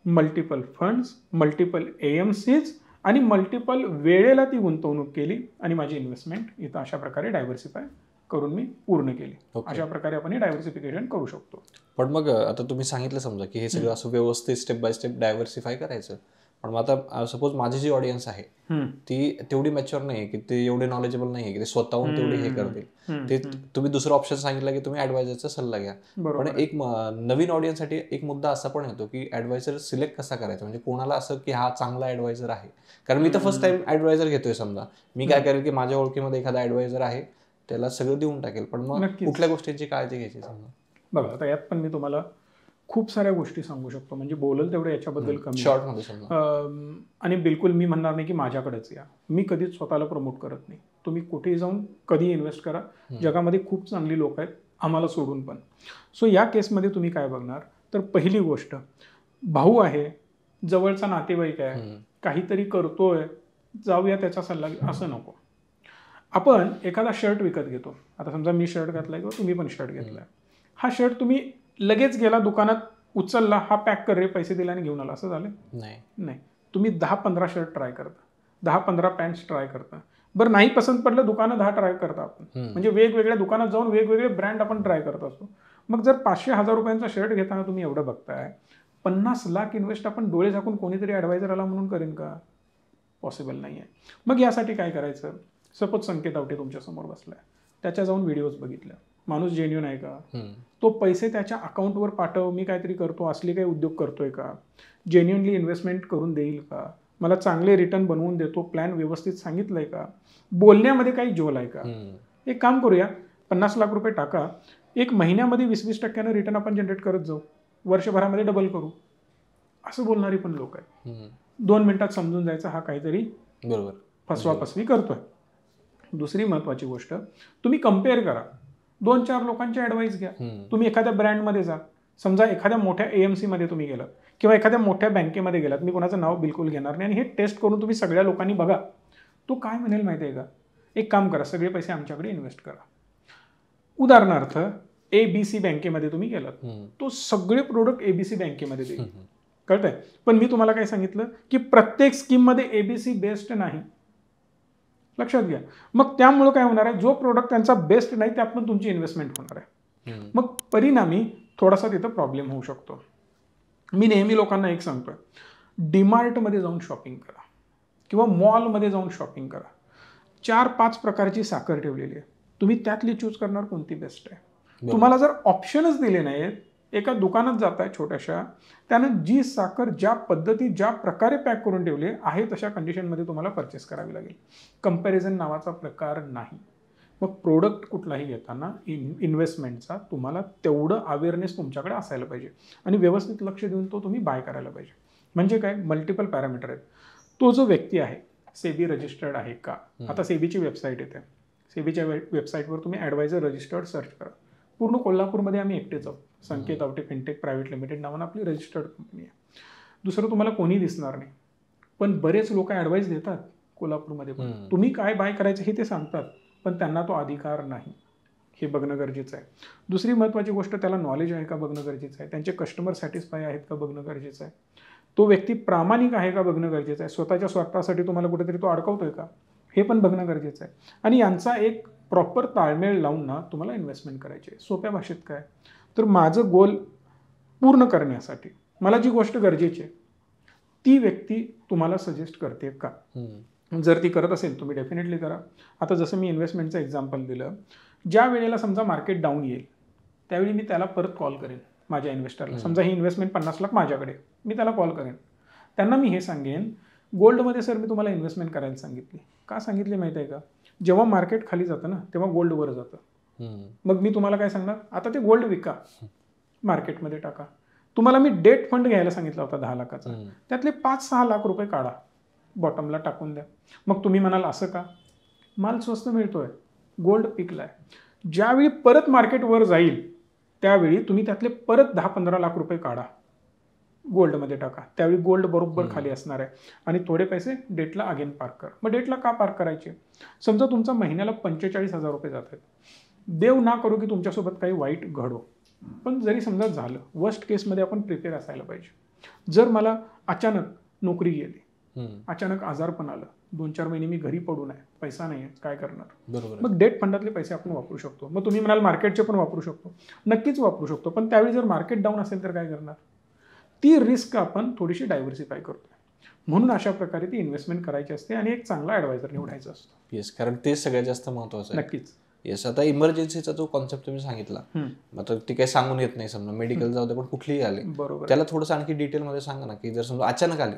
multiple funds, multiple AMCs आणि मल्टिपल वेळेला ती गुंतवणूक केली आणि माझी इन्व्हेस्टमेंट इथं अशा प्रकारे डायव्हर्सिफाय करून मी पूर्ण केली. अशा प्रकारे आपण डायव्हर्सिफिकेशन करू शकतो. पण मग आता तुम्ही सांगितलं समजा की हे सगळं असं व्यवस्थित स्टेप बाय स्टेप डायव्हर्सिफाय करायचं, पण मग आता सपोज माझी जी ऑडियन्स आहे ती तेवढी मॅच्युअर नाही की ते एवढे नॉलेजेबल नाही की ते स्वतःहून तेवढे हे करतील. ते तुम्ही दुसरा ऑप्शन सांगितलं की तुम्ही ऍडवायझरचा सल्ला घ्या. पण एक नवीन ऑडियन्ससाठी एक मुद्दा असा पण येतो की ऍडवायझर सिलेक्ट कसा करायचा, म्हणजे कोणाला असं की हा चांगला ऍडवायझर आहे. कारण मी तर फर्स्ट टाइम ऍडवायझर घेतोय, समजा मी काय करेल की माझ्या ओळखीमध्ये एखादा ऍडवायझर आहे त्याला सगळं देऊन टाकेल, पण मग कुठल्या गोष्टींची काळजी घ्यायची समजा. बघा आता यात पण मी तुम्हाला खूप साऱ्या गोष्टी सांगू शकतो, म्हणजे बोलल तेवढं याच्याबद्दल कमी शॉर्टमध्ये समजा. आणि बिलकुल मी म्हणणार नाही की माझ्याकडेच या, मी कधीच स्वतःला प्रमोट करत नाही. तुम्ही कुठेही जाऊन कधी इन्व्हेस्ट करा, जगामध्ये खूप चांगली लोक आहेत आम्हाला सोडून पण. सो या केसमध्ये तुम्ही काय बघणार तर पहिली गोष्ट, भाऊ आहे, जवळचा नातेवाईक आहे, काहीतरी करतोय, जाऊया त्याचा सल्ला, असं नको. आपण एखादा शर्ट विकत घेतो, आता समजा मी शर्ट घातलाय किंवा तुम्ही पण शर्ट घेतलाय, हा शर्ट तुम्ही लगेच गेला दुकानात, उचलला, हा पॅक कर रे, पैसे दिले आणि घेऊन आला, असं झालं नाही. तुम्ही 10-15 शर्ट ट्राय करता, 10-15 पॅन्ट्स ट्राय करता. बरं नाही पसंत पडलं, दुकानं 10 ट्राय करता आपण, म्हणजे वेगवेगळ्या दुकानात जाऊन वेगवेगळे ब्रँड आपण ट्राय करत असतो. मग जर 500-1000 रुपयांचा शर्ट घेताना तुम्ही एवढं बघताय, 50 लाख इन्व्हेस्ट आपण डोळे झाकून कोणीतरी ऍडवायझर आला म्हणून करेन का? पॉसिबल नाही आहे. मग यासाठी काय करायचं, सपोज संकेत आवटे तुमच्या समोर बसलाय, त्याच्या जाऊन व्हिडिओज बघितल्या, माणूस जेन्युइन आहे का, तो पैसे त्याच्या अकाउंटवर पाठव, मी काहीतरी करतो असली काही उद्योग करतोय का, जेन्युइनली इन्व्हेस्टमेंट करून देईल का, मला चांगले रिटर्न बनवून देतो, प्लॅन व्यवस्थित सांगितलंय का, बोलण्यामध्ये काही झोल आहे का. एक काम करूया, 50 लाख रुपये टाका, एक महिन्यामध्ये 20-20% रिटर्न आपण जनरेट करत जाऊ, वर्षभरामध्ये डबल करू, असं बोलणारी पण लोक आहेत. 2 मिनिटात समजून जायचं हा काहीतरी बरोबर फसवाफसवी करतोय. दुसरी महत्वाची गोष्ट, तुम्ही कम्पेअर करा, 2-4 लोकांची ॲडवाईस घ्या. तुम्ही एखाद्या ब्रँडमध्ये जा, समजा एखाद्या मोठ्या AMC मध्ये तुम्ही गेलात किंवा एखाद्या मोठ्या बँकेमध्ये गेलात, मी कोणाचं नाव बिलकुल घेणार नाही, आणि हे टेस्ट करून तुम्ही सगळ्या लोकांनी बघा, तो काय म्हणेल माहिती आहे का, एक काम करा, सगळे पैसे आमच्याकडे इन्व्हेस्ट करा. उदाहरणार्थ ABC बँकेमध्ये तुम्ही गेलात, तो सगळे प्रोडक्ट ABC बँकेमध्ये देईल, कळतंय. पण मी तुम्हाला काय सांगितलं की प्रत्येक स्कीममध्ये ABC बेस्ट नाही, लक्षात घ्या. मग त्यामुळे काय होणार आहे, जो प्रोडक्ट त्यांचा बेस्ट नाही त्यातून तुमची इन्व्हेस्टमेंट होणार आहे. मग परिणामी थोडासा तिथं प्रॉब्लेम होऊ शकतो. मी नेहमी लोकांना एक सांगतोय, डीमार्टमध्ये जाऊन शॉपिंग करा किंवा मॉलमध्ये जाऊन शॉपिंग करा, 4-5 प्रकारची साखर ठेवलेली आहे, तुम्ही त्यातली चूज करणार कोणती बेस्ट आहे. तुम्हाला जर ऑप्शनच दिले नाहीत, एका दुकानात जाताय छोट्याशा, त्यानं जी साखर ज्या पद्धती ज्या प्रकारे पॅक करून ठेवली आहे तशा कंडिशनमध्ये तुम्हाला परचेस करावी लागेल. कंपॅरिझन नावाचा प्रकार नाही. मग प्रोडक्ट कुठलाही घेताना इन्व्हेस्टमेंटचा तुम्हाला तेवढं अवेअरनेस तुमच्याकडे असायला पाहिजे आणि व्यवस्थित लक्ष देऊन तो तुम्ही बाय करायला पाहिजे. म्हणजे काय, मल्टिपल पॅरामीटर आहेत. तो जो व्यक्ती आहे सेबी रजिस्टर्ड आहे का, आता सेबीची वेबसाईट येते, सेबीच्या वेबसाईटवर तुम्ही ॲडवायझर रजिस्टर्ड सर्च करा. पूर्ण कोल्हापूरमध्ये आम्ही एकटेच आहोत, संकेत आवटे फिनटेक प्रायव्हेट लिमिटेड नावानं आपली रजिस्टर्ड कंपनी आहे. दुसरं तुम्हाला कोणी दिसणार नाही, पण बरेच लोक ॲडवाईस देतात कोल्हापूरमध्ये पण, तुम्ही काय बाय करायचं हे ते सांगतात, पण त्यांना तो अधिकार नाही, हे बघणं गरजेचं आहे. दुसरी महत्त्वाची गोष्ट, त्याला नॉलेज आहे का बघणं गरजेचं आहे, त्यांचे कस्टमर सॅटिस्फाय आहेत का बघणं गरजेचं आहे, तो व्यक्ती प्रामाणिक आहे का बघणं गरजेचं आहे, स्वतःच्या स्वार्थासाठी तुम्हाला कुठेतरी तो अडकवतोय का हे पण बघणं गरजेचं आहे. आणि यांचा एक प्रॉपर ताळमेळ लावून ना तुम्हाला इन्व्हेस्टमेंट करायची आहे. सोप्या भाषेत काय, तर माझं गोल पूर्ण करण्यासाठी मला जी गोष्ट गरजेची आहे ती व्यक्ती तुम्हाला सजेस्ट करते का, जर ती करत असेल तुम्ही डेफिनेटली करा. आता जसं मी इन्व्हेस्टमेंटचं एक्झाम्पल दिलं, ज्या वेळेला समजा मार्केट डाऊन येईल त्यावेळी मी त्याला परत कॉल करेन माझ्या इन्व्हेस्टरला. समजा ही इन्व्हेस्टमेंट 50 लाख माझ्याकडे, मी त्याला कॉल करेन, त्यांना मी हे सांगेन, गोल्डमध्ये सर मी तुम्हाला इन्व्हेस्टमेंट करायला सांगितली, का सांगितली माहिती आहे का, जेव्हा मार्केट खाली जातं ना तेव्हा गोल्ड वर जातं. मग मी तुम्हाला काय सांगणार, आता ते गोल्ड विका, मार्केटमध्ये टाका. तुम्हाला मी डेट फंड घ्यायला सांगितला होता 10 लाखाचा, त्यातले 5-6 लाख रुपये काढा, बॉटमला टाकून द्या. मग तुम्ही म्हणाल असं का, माल स्वस्त मिळतोय, गोल्ड पिकलाय, ज्यावेळी परत मार्केट वर जाईल त्यावेळी तुम्ही त्यातले परत 10-15 लाख रुपये काढा. गोल्डमध्ये टाका, त्यावेळी गोल्ड बरोबर खाली असणार आहे, आणि थोडे पैसे डेटला अगेन पार्क करा. मग डेटला का पार्क करायचे? समजा तुमचा महिन्याला 45,000 रुपये जात आहेत, देव ना करू की तुमच्यासोबत काही वाईट घडो, पण जरी समजा झालं, वर्स्ट केसमध्ये आपण प्रिपेअर असायला पाहिजे. जर मला अचानक नोकरी गेली, अचानक आजारपण आलं, 2-4 महिने मी घरी पडून आहे, पैसा नाही आहे, काय करणार? बरोबर. मग डेट फंडातले पैसे आपण वापरू शकतो. मग तुम्ही म्हणाल मार्केटचे पण वापरू शकतो, नक्कीच वापरू शकतो, पण त्यावेळी जर मार्केट डाऊन असेल तर काय करणार? ती रिस्क आपण थोडीशी डायव्हर्सिफाय करतोय. म्हणून अशा प्रकारे ती इन्व्हेस्टमेंट करायची असते आणि एक चांगला ॲडवायझर निवडायचा असतो. येस, कारण ते सगळ्यात जास्त महत्त्वाचं आहे. नक्कीच. येस, आता इमर्जन्सीचा जो कॉन्सेप्ट तुम्ही सांगितला, आता ते काही सांगून येत नाही, समजा मेडिकल जाऊ दे पण कुठलीही आली, बरोबर, त्याला थोडंसं आणखी डिटेलमध्ये सांगा ना, की जर समजा अचानक आली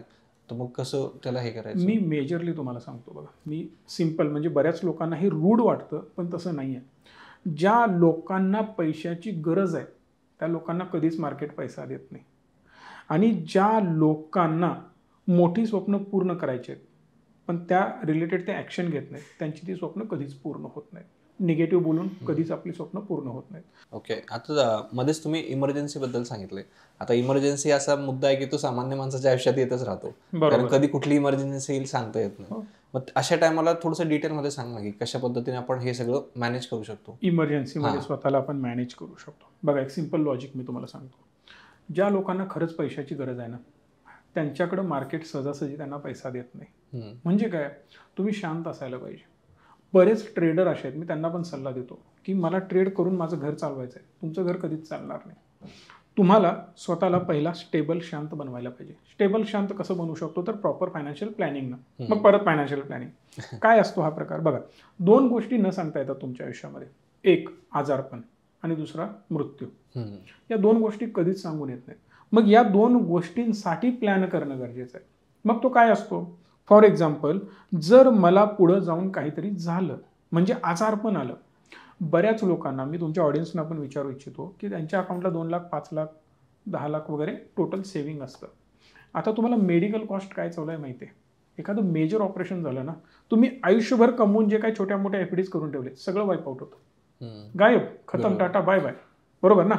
तर मग कसं त्याला हे करायचं? मी मेजरली तुम्हाला सांगतो बघा, मी सिम्पल, म्हणजे बऱ्याच लोकांना हे रूढ वाटतं, पण तसं नाही आहे. ज्या लोकांना पैशाची गरज आहे त्या लोकांना कधीच मार्केट पैसा देत नाही, आणि ज्या लोकांना मोठी स्वप्न पूर्ण करायची आहेत पण त्या रिलेटेड ते ॲक्शन घेत नाहीत, त्यांची ती स्वप्न कधीच पूर्ण होत नाहीत. निगेटिव्ह बोलून कधीच आपली स्वप्न पूर्ण होत नाहीत. ओके, आता मध्येच तुम्ही इमर्जन्सीबद्दल सांगितलंय. आता इमर्जन्सी असा मुद्दा आहे की तो सामान्य माणसाच्या आयुष्यात येतच राहतो, कारण कधी कुठली इमर्जन्सी येईल सांगता येत नाही. मग अशा टायमाला थोडंसं डिटेलमध्ये सांग ना, की कशा पद्धतीने आपण हे सगळं मॅनेज करू शकतो? इमर्जन्सीमध्ये स्वतःला आपण मॅनेज करू शकतो. बघा, एक सिम्पल लॉजिक मी तुम्हाला सांगतो. ज्या लोकांना खरंच पैशाची गरज आहे ना, त्यांच्याकडं मार्केट सहजासहजी त्यांना पैसा देत नाही. म्हणजे काय, तुम्ही शांत असायला पाहिजे. बरेच ट्रेडर असे आहेत, मी त्यांना पण सल्ला देतो की मला ट्रेड करून माझं घर चालवायचं आहे. तुमचं घर कधीच चालणार नाही. तुम्हाला स्वतःला पहिला स्टेबल शांत बनवायला पाहिजे. स्टेबल शांत कसं बनवू शकतो? तर प्रॉपर फायनान्शियल प्लॅनिंगनं. मग परत फायनान्शियल प्लॅनिंग काय असतो हा प्रकार? बघा, 2 गोष्टी न सांगता येतात तुमच्या आयुष्यामध्ये. एक आजारपण आणि दुसरा मृत्यू. या 2 गोष्टी कधीच सांगून येत नाहीत. मग या 2 गोष्टींसाठी प्लॅन करणं गरजेचं आहे. मग तो काय असतो? फॉर एक्झाम्पल, जर मला पुढं जाऊन काहीतरी झालं, म्हणजे आजारपण आलं, बऱ्याच लोकांना, मी तुमच्या ऑडियन्सना पण विचारू इच्छितो की त्यांच्या अकाउंटला 2 लाख, 5 लाख, 10 लाख वगैरे टोटल सेव्हिंग असतं. आता तुम्हाला मेडिकल कॉस्ट काय चालू आहे माहिती आहे? एखादं मेजर ऑपरेशन झालं ना, तुम्ही आयुष्यभर कमवून जे काही छोट्या मोठ्या एफडीज करून ठेवले, सगळं वाईप आउट होतं, गायब, खतम, टाटा बाय बाय. बरोबर ना?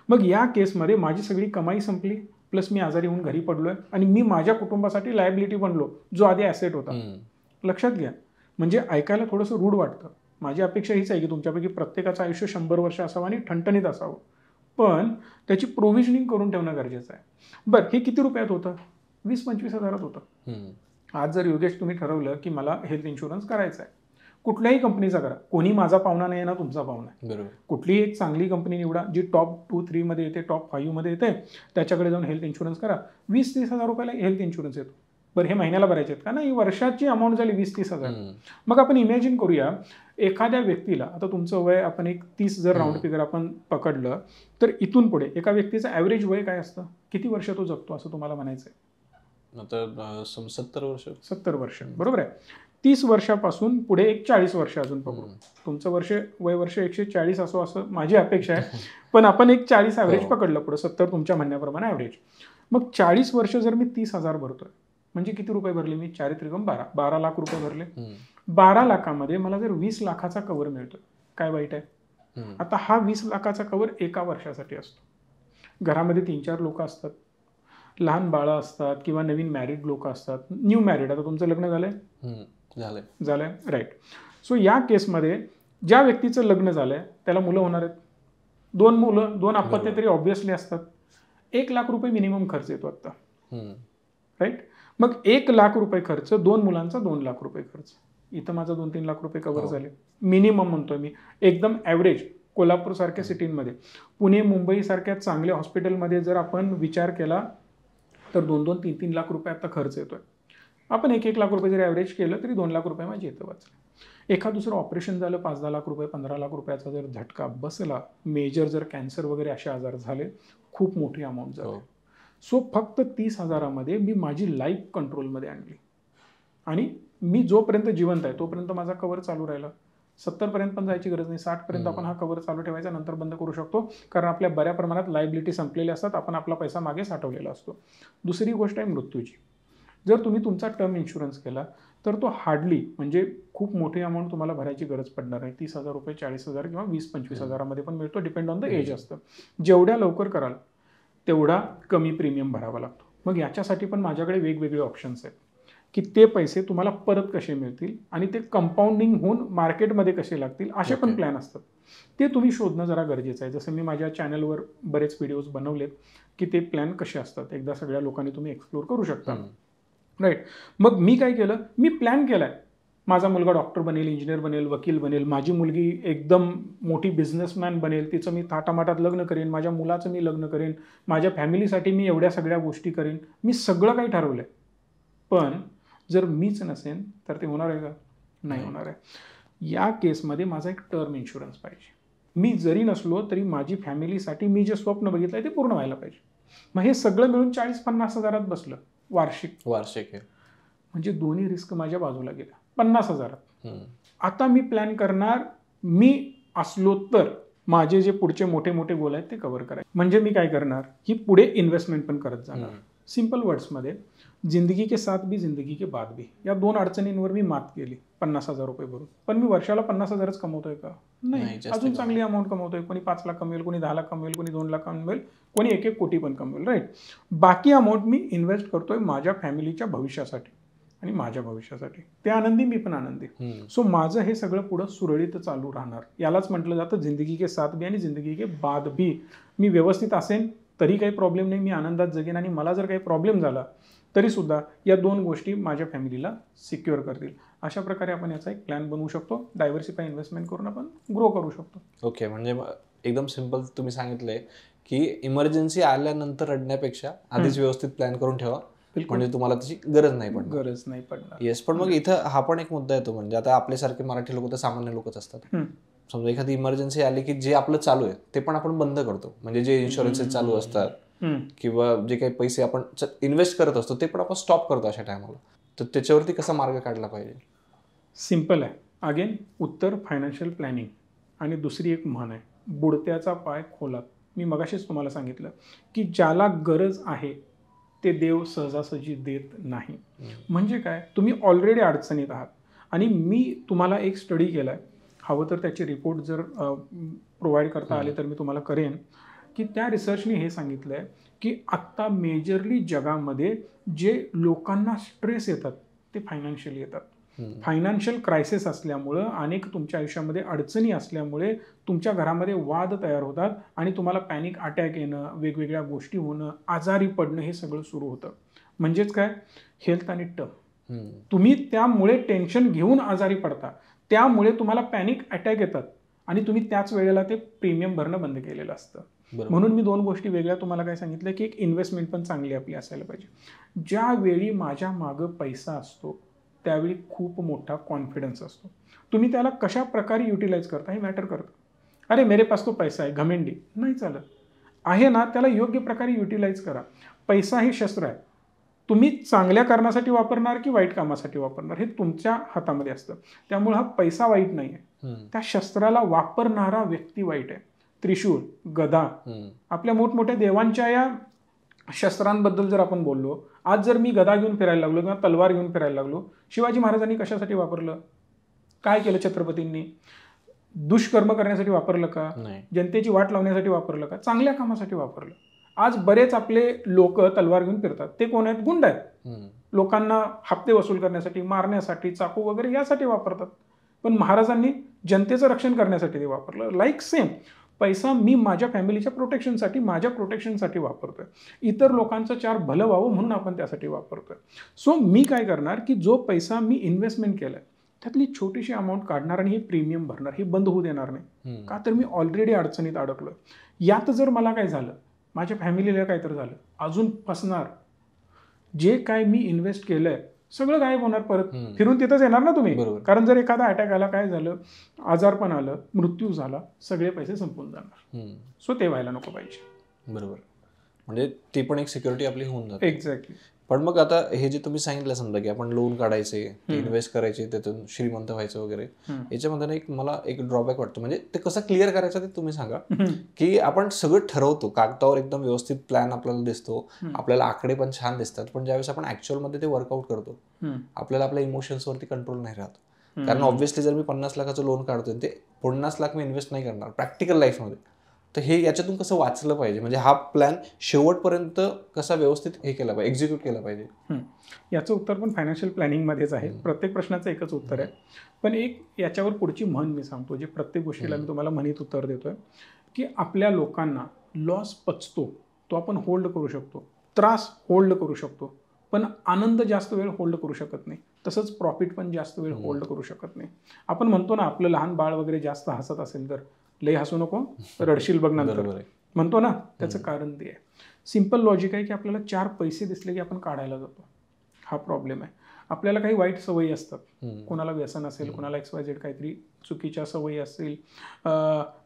मग या केसमध्ये माझी सगळी कमाई संपली, प्लस मी आजारी होऊन घरी पडलोय, आणि मी माझ्या कुटुंबासाठी लायबिलिटी बनलो, जो आधी ॲसेट होता. लक्षात घ्या. म्हणजे ऐकायला थोडंसं रूढ वाटतं. माझी अपेक्षा हीच आहे की तुमच्यापैकी प्रत्येकाचं आयुष्य 100 वर्ष असावं आणि ठणठणीत असावं, पण त्याची प्रोव्हिजनिंग करून ठेवणं गरजेचं आहे. बरं, हे किती रुपयात होतं? 20-25 हजारात होतं. आज जर योगेश तुम्ही ठरवलं की मला हेल्थ इन्शुरन्स करायचा आहे, कुठल्याही कंपनीचा करा. कोणी माझा पाहुणा नाही ना, तुमचा पाहुणा आहे. बरोबर. कुठलीही एक चांगली कंपनी निवडा, जी टॉप 2-3 मध्ये येते, टॉप 5 मध्ये येते, त्याच्याकडे जाऊन हेल्थ इन्शुरन्स करा. 20-30 हजार रुपयाला हेल्थ इन्शुरन्स येतो. बरं, हे महिन्याला भरायचे आहेत का? नाही, वर्षाची अमाऊंट झाली 20-30 हजार. मग आपण इमॅजिन करूया, एखाद्या व्यक्तीला, आता तुमचं वय आपण एक 30 जर राऊंड फिगर आपण पकडलं, तर इथून पुढे एका व्यक्तीचं ॲव्हरेज वय काय असतं? किती वर्ष तो जगतो असं तुम्हाला म्हणायचं आहे? आता 70 वर्ष. 70 वर्ष, बरोबर आहे. 30 वर्षापासून पुढे एक 40 वर्ष अजून पकडू. तुमचं वय वर्ष 140 असो असं माझी अपेक्षा आहे, पण आपण एक 40 ॲव्हरेज पकडलं पुढे, 70 तुमच्या म्हणण्याप्रमाणे ॲव्हरेज. मग 40 वर्ष जर मी 30,000 भरतोय, म्हणजे किती रुपये भरले मी? 4 त्रिकम 12 लाख रुपये भरले. 12 लाखामध्ये मला जर 20 लाखाचा कव्हर मिळतो, काय वाईट आहे? आता हा 20 लाखाचा कव्हर एका वर्षासाठी असतो. घरामध्ये 3-4 लोक असतात, लहान बाळं असतात किंवा नवीन मॅरिड लोक असतात, न्यू मॅरिड. आता तुमचं लग्न झालंय, राईट. सो या केसमध्ये ज्या व्यक्तीचं लग्न झालंय त्याला मुलं होणार आहेत. 2 मुलं, 2 अपत्य तरी ऑब्व्हियसली असतात. 1 लाख रुपये मिनिमम खर्च येतो आता, राईट. मग 1 लाख रुपये खर्च, 2 मुलांचा 2 लाख रुपये खर्च. इथं माझा 2-3 लाख रुपये कव्हर झाले मिनिमम, म्हणतोय मी, एकदम ॲव्हरेज. कोल्हापूर सारख्या सिटींमध्ये, पुणे मुंबई सारख्या चांगल्या हॉस्पिटलमध्ये जर आपण विचार केला तर 2-2, 3-3 लाख रुपये आता खर्च येतोय. आपण 1-1 लाख रुपये जरी ॲव्हरेज केलं तरी 2 लाख रुपये माझे येतं वाचले. एखाद दुसरं ऑपरेशन झालं, 5-10 लाख रुपये, 15 लाख रुपयाचा जर झटका बसला, मेजर जर कॅन्सर वगैरे असे आजार झाले, खूप मोठी अमाऊंट झाली. सो फक्त 30 हजारामध्ये मी माझी लाईफ कंट्रोलमध्ये आणली, आणि मी जोपर्यंत जिवंत आहे तोपर्यंत माझा कव्हर चालू राहिला. 70 पर्यंत पण जायची गरज नाही, 60 पर्यंत आपण हा कव्हर चालू ठेवायचा, नंतर बंद करू शकतो, कारण आपल्या बऱ्या प्रमाणात लायबिलिटी संपलेल्या असतात, आपण आपला पैसा मागे साठवलेला असतो. दुसरी गोष्ट आहे मृत्यूची. जर तुम्ही तुमचा टर्म इन्शुरन्स केला तर तो हार्डली, म्हणजे खूप मोठी अमाऊंट तुम्हाला भरायची गरज पडणार आहे. 30,000 रुपये, 40,000 किंवा 20-25 हजारामध्ये पण मिळतो, डिपेंड ऑन द एज असतं. जेवढ्या लवकर कराल तेवढा कमी प्रीमियम भरावा लागतो. मग याच्यासाठी पण माझ्याकडे वेगवेगळे ऑप्शन्स आहेत की ते पैसे तुम्हाला परत कसे मिळतील आणि ते कंपाऊंडिंग होऊन मार्केटमध्ये कसे लागतील असे पण प्लॅन असतात. ते तुम्ही शोधणं जरा गरजेचं आहे. जसं मी माझ्या चॅनलवर बरेच व्हिडिओज बनवलेत की ते प्लॅन कसे असतात, एकदा सगळ्या लोकांनी तुम्ही एक्सप्लोर करू शकता. राईट. मग मी काय केलं, मी प्लॅन केला आहे माझा मुलगा डॉक्टर बनेल, इंजिनियर बनेल, वकील बनेल, माझी मुलगी एकदम मोठी बिझनेसमॅन बनेल, तिचं मी थाटामाटात लग्न करेन, माझ्या मुलाचं मी लग्न करेन, माझ्या फॅमिलीसाठी मी एवढ्या सगळ्या गोष्टी करेन, मी सगळं काही ठरवलं आहे. पण जर मीच नसेन तर ते होणार आहे का? नाही होणार आहे. या केसमध्ये माझा एक टर्म इन्शुरन्स पाहिजे. मी जरी नसलो तरी माझी फॅमिलीसाठी मी जे स्वप्न बघितलं आहे ते पूर्ण व्हायला पाहिजे. मग हे सगळं मिळून 40-50 हजारात बसलं वार्षिक आहे. म्हणजे दोन्ही रिस्क माझ्या बाजूला गेल्या 50 हजारात. आता मी प्लॅन करणार, मी असलो तर माझे जे पुढचे मोठे मोठे गोल आहेत ते कव्हर करायचे. म्हणजे मी काय करणार की पुढे इन्व्हेस्टमेंट पण करत जाणार. सिंपल वर्ड्समध्ये जिंदगी के साथ भी जिंदगी के बाद भी या 2 अडचणींवर मी मात केली 50 हजार रुपये भरून. पण मी वर्षाला 50 हजारच कमवतोय का? नाही, अजून चांगली अमाऊंट कमवतोय. कोणी 5 लाख कमवेल, कोणी 10 लाख कमवेल, कोणी 2 लाख कमवेल, कोणी 1-1 कोटी पण कमवेल. राईट. बाकी अमाऊंट मी इन्व्हेस्ट करतोय माझ्या फॅमिलीच्या भविष्यासाठी आणि माझ्या भविष्यासाठी. ते आनंदी, मी पण आनंदी. सो माझं हे सगळं पुढं सुरळीत चालू राहणार. यालाच म्हटलं जातं जिंदगी के साथ भी आणि जिंदगी के बाद भी. मी व्यवस्थित असेन तरी काही प्रॉब्लेम नाही, मी आनंदात जगेन आणि मला जर काही प्रॉब्लेम झाला तरीसुद्धा या 2 गोष्टी माझ्या फॅमिलीला सिक्युअर करतील. अशा प्रकारे आपण याचा एक प्लॅन बनवू शकतो. डायव्हर्सिफाय इन्व्हेस्टमेंट करून आपण ग्रो करू शकतो. ओके. म्हणजे एकदम सिंपल तुम्ही सांगितलंय की इमर्जन्सी आल्यानंतर रडण्यापेक्षा आधीच व्यवस्थित प्लॅन करून ठेवा, म्हणजे तुम्हाला त्याची गरज नाही पडणार. येस. पण मग इथं हा पण एक मुद्दा येतो, म्हणजे आता आपल्यासारखे मराठी लोक तर सामान्य लोकच असतात. समजा एखादी इमर्जन्सी आली की जे आपलं चालू आहे ते पण आपण बंद करतो. म्हणजे जे इन्शुरन्सेस चालू असतात किंवा जे काही पैसे आपण इन्व्हेस्ट करत असतो ते पण आपण स्टॉप करतो अशा टायमाला. तर त्याच्यावरती कसा मार्ग काढला पाहिजे? सिम्पल आहे. अगेन उत्तर फायनान्शियल प्लॅनिंग. आणि दुसरी एक म्हण आहे, बुडत्याचा पाय खोलात. मी मगाशीच तुम्हाला सांगितलं की ज्याला गरज आहे ते देव सहजासहजी देत नाही. म्हणजे काय, तुम्ही ऑलरेडी अडचणीत आहात आणि मी तुम्हाला एक स्टडी केला आहे, हवं तर त्याचे रिपोर्ट जर प्रोव्हाइड करता आले तर मी तुम्हाला करेन, की त्या रिसर्चने हे सांगितलं आहे की आत्ता मेजरली जगामध्ये जे लोकांना स्ट्रेस येतात ते फायनान्शियल येतात. फायनान्शियल क्रायसिस असल्यामुळं, अनेक तुमच्या आयुष्यामध्ये अडचणी असल्यामुळे तुमच्या घरामध्ये वाद तयार होतात आणि तुम्हाला पॅनिक अटॅक येणं, वेगवेगळ्या गोष्टी होणं, आजारी पडणं हे सगळं सुरू होतं. म्हणजेच काय, हेल्थ आणि टर्म. तुम्ही त्यामुळे टेन्शन घेऊन आजारी पडता, त्यामुळे तुम्हाला पॅनिक अटॅक येतात आणि तुम्ही त्याच वेळेला ते प्रीमियम भरणं बंद केलेलं असतं. म्हणून मी 2 गोष्टी वेगळ्या तुम्हाला काय सांगितलं की एक इन्व्हेस्टमेंट पण चांगली आपली असायला पाहिजे. ज्यावेळी माझ्या मागं पैसा असतो त्यावेळी खूप मोठा कॉन्फिडन्स असतो. तुम्ही त्याला कशा प्रकारे युटिलाइज करता हे मॅटर करतं. अरे मेरे पास तो पैसा आहे, घमेंडी नाही चालत आहे ना, त्याला योग्य प्रकारे युटिलाइज करा. पैसा हे शस्त्र आहे. तुम्ही चांगल्या कारणासाठी वापरणार की वाईट कामासाठी वापरणार हे तुमच्या हातामध्ये असतं. त्यामुळे हा पैसा वाईट नाही आहे, त्या शस्त्राला वापरणारा व्यक्ती वाईट आहे. त्रिशूळ, गदा, आपल्या मोठमोठ्या देवांच्या या शस्त्रांबद्दल जर आपण बोललो, आज जर मी गदा घेऊन फिरायला लागलो किंवा तलवार घेऊन फिरायला लागलो, शिवाजी महाराजांनी कशासाठी वापरलं? काय केलं छत्रपतींनी? दुष्कर्म करण्यासाठी वापरलं का? जनतेची वाट लावण्यासाठी वापरलं का? चांगल्या कामासाठी वापरलं. आज बरेच आपले लोक तलवार घेऊन फिरतात, ते कोण आहेत? गुंड आहेत. लोकांना हप्ते वसूल करण्यासाठी, मारण्यासाठी, चाकू वगैरे यासाठी वापरतात. पण महाराजांनी जनतेचं रक्षण करण्यासाठी ते वापरलं. लाईक सेम पैसा मी माझ्या फॅमिलीच्या प्रोटेक्शनसाठी, माझ्या प्रोटेक्शनसाठी वापरतोय. इतर लोकांचं 4 भलं व्हावं म्हणून आपण त्यासाठी वापरतोय. सो मी काय करणार की जो पैसा मी इन्व्हेस्टमेंट केलाय त्यातली छोटीशी अमाऊंट काढणार आणि हे प्रीमियम भरणार, हे बंद होऊ देणार नाही. का तर मी ऑलरेडी अडचणीत अडकलोय. यात जर मला काय झालं, माझ्या फॅमिलीला काय तर झालं, अजून फसणार. जे काय मी इन्व्हेस्ट केलंय सगळं गायब होणार, परत फिरून तिथंच येणार ना तुम्ही. कारण जर एखादा अटॅक आला, काय झालं, आजारपण आलं, मृत्यू झाला, सगळे पैसे संपून जाणार. सो ते व्हायला नको पाहिजे. बरोबर. म्हणजे ती पण एक सिक्युरिटी आपली होऊन जाते. एक्झॅक्टली. पण मग आता हे जे तुम्ही सांगितलं, समजा की आपण लोन काढायचे, इन्व्हेस्ट करायचे, त्यातून श्रीमंत व्हायचं वगैरे, याच्यामध्ये मला एक ड्रॉबॅक वाटतो. म्हणजे ते कसं क्लिअर करायचं ते तुम्ही सांगा. की आपण सगळं ठरवतो, कागदावर एकदम व्यवस्थित प्लॅन आपल्याला दिसतो, आपल्याला आकडे पण छान दिसतात, पण ज्यावेळेस आपण ऍक्च्युअलमध्ये ते वर्कआउट करतो, आपल्याला आपल्या इमोशन्सवरती कंट्रोल नाही राहत. कारण ऑब्व्हियसली जर मी 50 लाखाचं लोन काढतोय, ते 50 लाख मी इन्व्हेस्ट नाही करणार प्रॅक्टिकल लाईफमध्ये. तर हे याच्यातून कसं वाचलं पाहिजे, म्हणजे हा प्लॅन शेवटपर्यंत कसा व्यवस्थित हे केला पाहिजे, एक्झिक्यूट केला पाहिजे? याचं उत्तर पण फायनान्शियल प्लॅनिंगमध्येच आहे. प्रत्येक प्रश्नाचं एकच उत्तर आहे. पण एक याच्यावर पुढची म्हण मी सांगतो, जे प्रत्येक गोष्टीला मी तुम्हाला म्हणीत उत्तर देतोय, की आपल्या लोकांना लॉस पचतो तो आपण होल्ड करू शकतो, त्रास होल्ड करू शकतो, पण आनंद जास्त वेळ होल्ड करू शकत नाही. तसंच प्रॉफिट पण जास्त वेळ होल्ड करू शकत नाही. आपण म्हणतो ना, आपलं लहान बाळ वगैरे जास्त हसत असेल तर लई हसू नको, रडशील बघ नंतर, म्हणतो ना, त्याचं कारण ते आहे. सिंपल लॉजिक आहे की आपल्याला 4 पैसे दिसले की आपण काढायला जातो. हा प्रॉब्लेम आहे. आपल्याला काही वाईट सवयी असतात, कोणाला व्यसन असेल, कोणाला XYZ काहीतरी चुकीच्या सवयी असतील,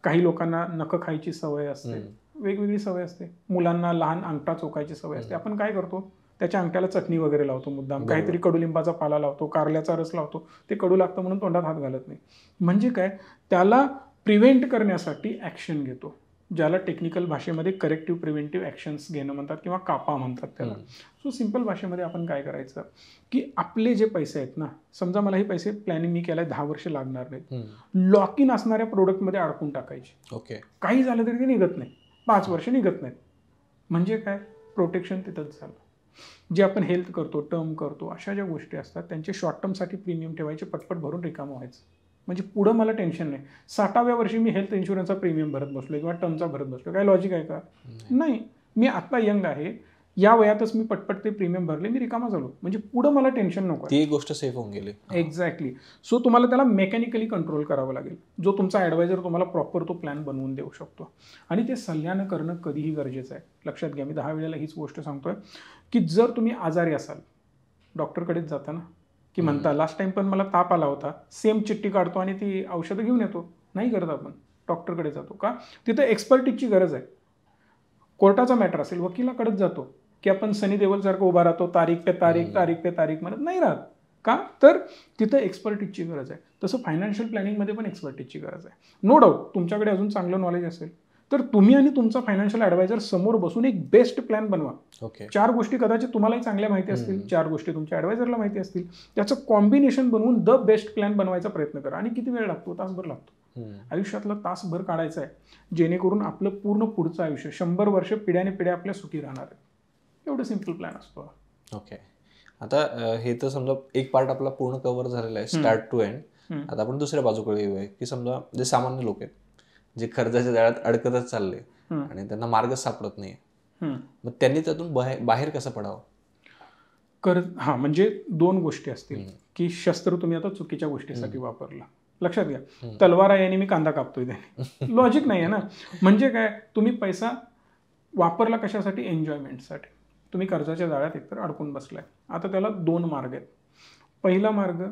काही लोकांना नखं खायची सवय असते, वेगवेगळी सवय असते. मुलांना लहान अंगठा चोखायची सवय असते. आपण काय करतो, त्याच्या अंगठ्याला चटणी वगैरे लावतो मुद्दाम, काहीतरी कडुलिंबाचा पाला लावतो, कारल्याचा रस लावतो, ते कडू लागतं म्हणून तोंडात हात घालत नाही. म्हणजे काय, त्याला प्रिव्हेंट करण्यासाठी ॲक्शन घेतो, ज्याला टेक्निकल भाषेमध्ये करेक्टिव्ह प्रिव्हेंटिव्ह ॲक्शन्स घेणं म्हणतात किंवा कापा म्हणतात त्याला. सो सिंपल भाषेमध्ये आपण काय करायचं, की आपले जे पैसे आहेत ना, समजा मला हे पैसे प्लॅनिंग मी केलाय 10 वर्ष लागणार नाहीत, लॉक इन असणाऱ्या प्रोडक्टमध्ये अडकून टाकायचे. ओके, काही झालं तरी ते निघत नाही, 5 वर्ष निघत नाहीत. म्हणजे काय, प्रोटेक्शन तिथंच झालं. जे आपण हेल्थ करतो, टर्म करतो, अशा ज्या गोष्टी असतात त्यांचे शॉर्ट टर्मसाठी प्रीमियम ठेवायचे, पटपट भरून रिकामं व्हायचं. म्हणजे पुढं मला टेन्शन नाही. 60व्या वर्षी मी हेल्थ इन्शुरन्सचा प्रीमियम भरत बसलो किंवा टर्मचा भरत बसलो, काय लॉजिक आहे का? नाही. मी आत्ता यंग आहे, या वयातच मी पटपट ते प्रीमियम भरले, मी रिकामा झालो. म्हणजे पुढं मला टेन्शन नको, ती गोष्ट सेफ होऊन गेली. एक्झॅक्टली. सो तुम्हाला त्याला मेकॅनिकली कंट्रोल करावं लागेल. जो तुमचा ॲडवायझर तुम्हाला प्रॉपर तो प्लॅन बनवून देऊ शकतो, आणि ते सल्ल्यानं करणं कधीही गरजेचं आहे. लक्षात घ्या, मी 10 वेळेला हीच गोष्ट सांगतोय, की जर तुम्ही आजारी असाल, डॉक्टरकडेच जाता ना, की म्हणता लास्ट टाइम पण मला ताप आला होता, सेम चिठ्ठी काढतो आणि ती औषधं घेऊन येतो. नाही करत आपण, डॉक्टरकडे जातो. का? तिथं एक्सपर्टीजची गरज आहे. कोर्टाचा मॅटर असेल, वकिलाकडेच जातो, की आपण सनी देओलसारखं उभा राहतो, तारीख पे तारीख म्हणत नाही राहत. का? तर तिथं एक्सपर्टीजची गरज आहे. तसं फायनान्शियल प्लॅनिंगमध्ये पण एक्सपर्टीजची गरज आहे. नो डाऊट तुमच्याकडे अजून चांगलं नॉलेज असेल तर तुम्ही आणि तुमचा फायनान्शियल ॲडवायझर समोर बसून एक बेस्ट प्लॅन बनवा. ओके, 4 गोष्टी कदाचित तुम्हालाही चांगल्या माहिती असतील, 4 गोष्टी तुमच्या ॲडवायझरला माहिती असतील, त्याचं कॉम्बिनेशन बनवून द बेस्ट प्लॅन बनवायचा प्रयत्न करा. आणि किती वेळ लागतो? तासभर लागतो. आयुष्यातला तासभर काढायचं आहे, जेणेकरून आपलं पूर्ण पुढचं आयुष्य 100 वर्ष पिढ्याने पिढ्या आपल्या सुखी राहणार आहे. एवढं सिम्पल प्लॅन असतो. ओके, आता हे तर समजा एक पार्ट आपला पूर्ण कव्हर झालेला आहे, स्टार्ट टू एंड. आता आपण दुसऱ्या बाजूकडे येऊया, की समजा जे सामान्य लोक आहेत, जे कर्जाच्या जाळ्यात अडकतच चालले आणि त्यांना मार्गच सापडत नाही, मग त्यांनी त्यातून बाहेर कसं पडावं? हां, म्हणजे 2 गोष्टी असतील, की शस्त्र तुम्ही आता चुकीच्या गोष्टीसाठी वापरला. लक्षात घ्या, तलवार आहे आणि मी कांदा कापतोय, त्याने लॉजिक नाही आहे ना. म्हणजे काय, तुम्ही पैसा वापरला कशासाठी? एन्जॉयमेंटसाठी. तुम्ही कर्जाच्या जाळ्यात एकतर अडकून बसलाय. आता त्याला 2 मार्ग आहेत. पहिला मार्ग,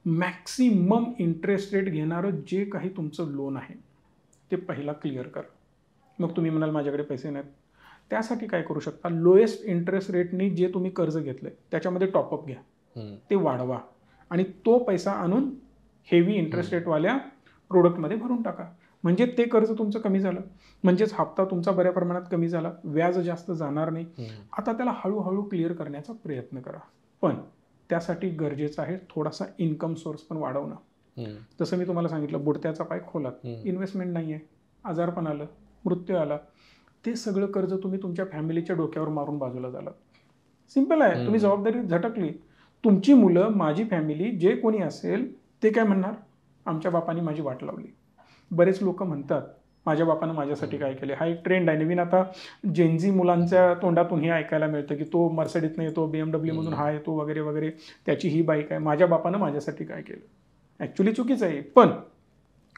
मॅक्सिमम इंटरेस्ट रेट घेणारं जे काही तुमचं लोन आहे ते पहिला क्लिअर करा. मग तुम्ही म्हणाल माझ्याकडे पैसे नाहीत, त्यासाठी काय करू शकता, लोएस्ट इंटरेस्ट रेटनी जे तुम्ही कर्ज घेतलंय त्याच्यामध्ये टॉपअप घ्या, ते वाढवा आणि तो पैसा आणून हेवी इंटरेस्ट रेटवाल्या प्रोडक्टमध्ये भरून टाका. म्हणजे ते कर्ज तुमचं कमी झालं, म्हणजेच हप्ता तुमचा बऱ्या प्रमाणात कमी झाला, व्याज जास्त जाणार नाही. आता त्याला हळूहळू क्लिअर करण्याचा प्रयत्न करा. पण त्यासाठी गरजेचं आहे थोडासा इन्कम सोर्स पण वाढवणं. जसं मी तुम्हाला सांगितलं, बुडत्याचा पाय खोलात, इन्व्हेस्टमेंट नाही आहे, आजारपण आलं, मृत्यू आला, ते सगळं कर्ज तुम्ही तुमच्या फॅमिलीच्या डोक्यावर मारून बाजूला झालात. सिम्पल आहे. तुम्ही जबाबदारी झटकली. तुमची मुलं, माझी फॅमिली, जे कोणी असेल ते काय म्हणणार, आमच्या बापाने माझी वाट लावली. बरेच लोक म्हणतात माझ्या बापानं माझ्यासाठी काय केले. हा एक ट्रेंड आहे नवीन, आता जेनझी मुलांच्या तोंडातून हे ऐकायला मिळतं, की तो मर्सिडीजनं येतो, BMW मधून हा येतो वगैरे वगैरे, त्याची ही बाईक आहे, माझ्या बापानं माझ्यासाठी काय केलं. ॲक्च्युली चुकीचं आहे. पण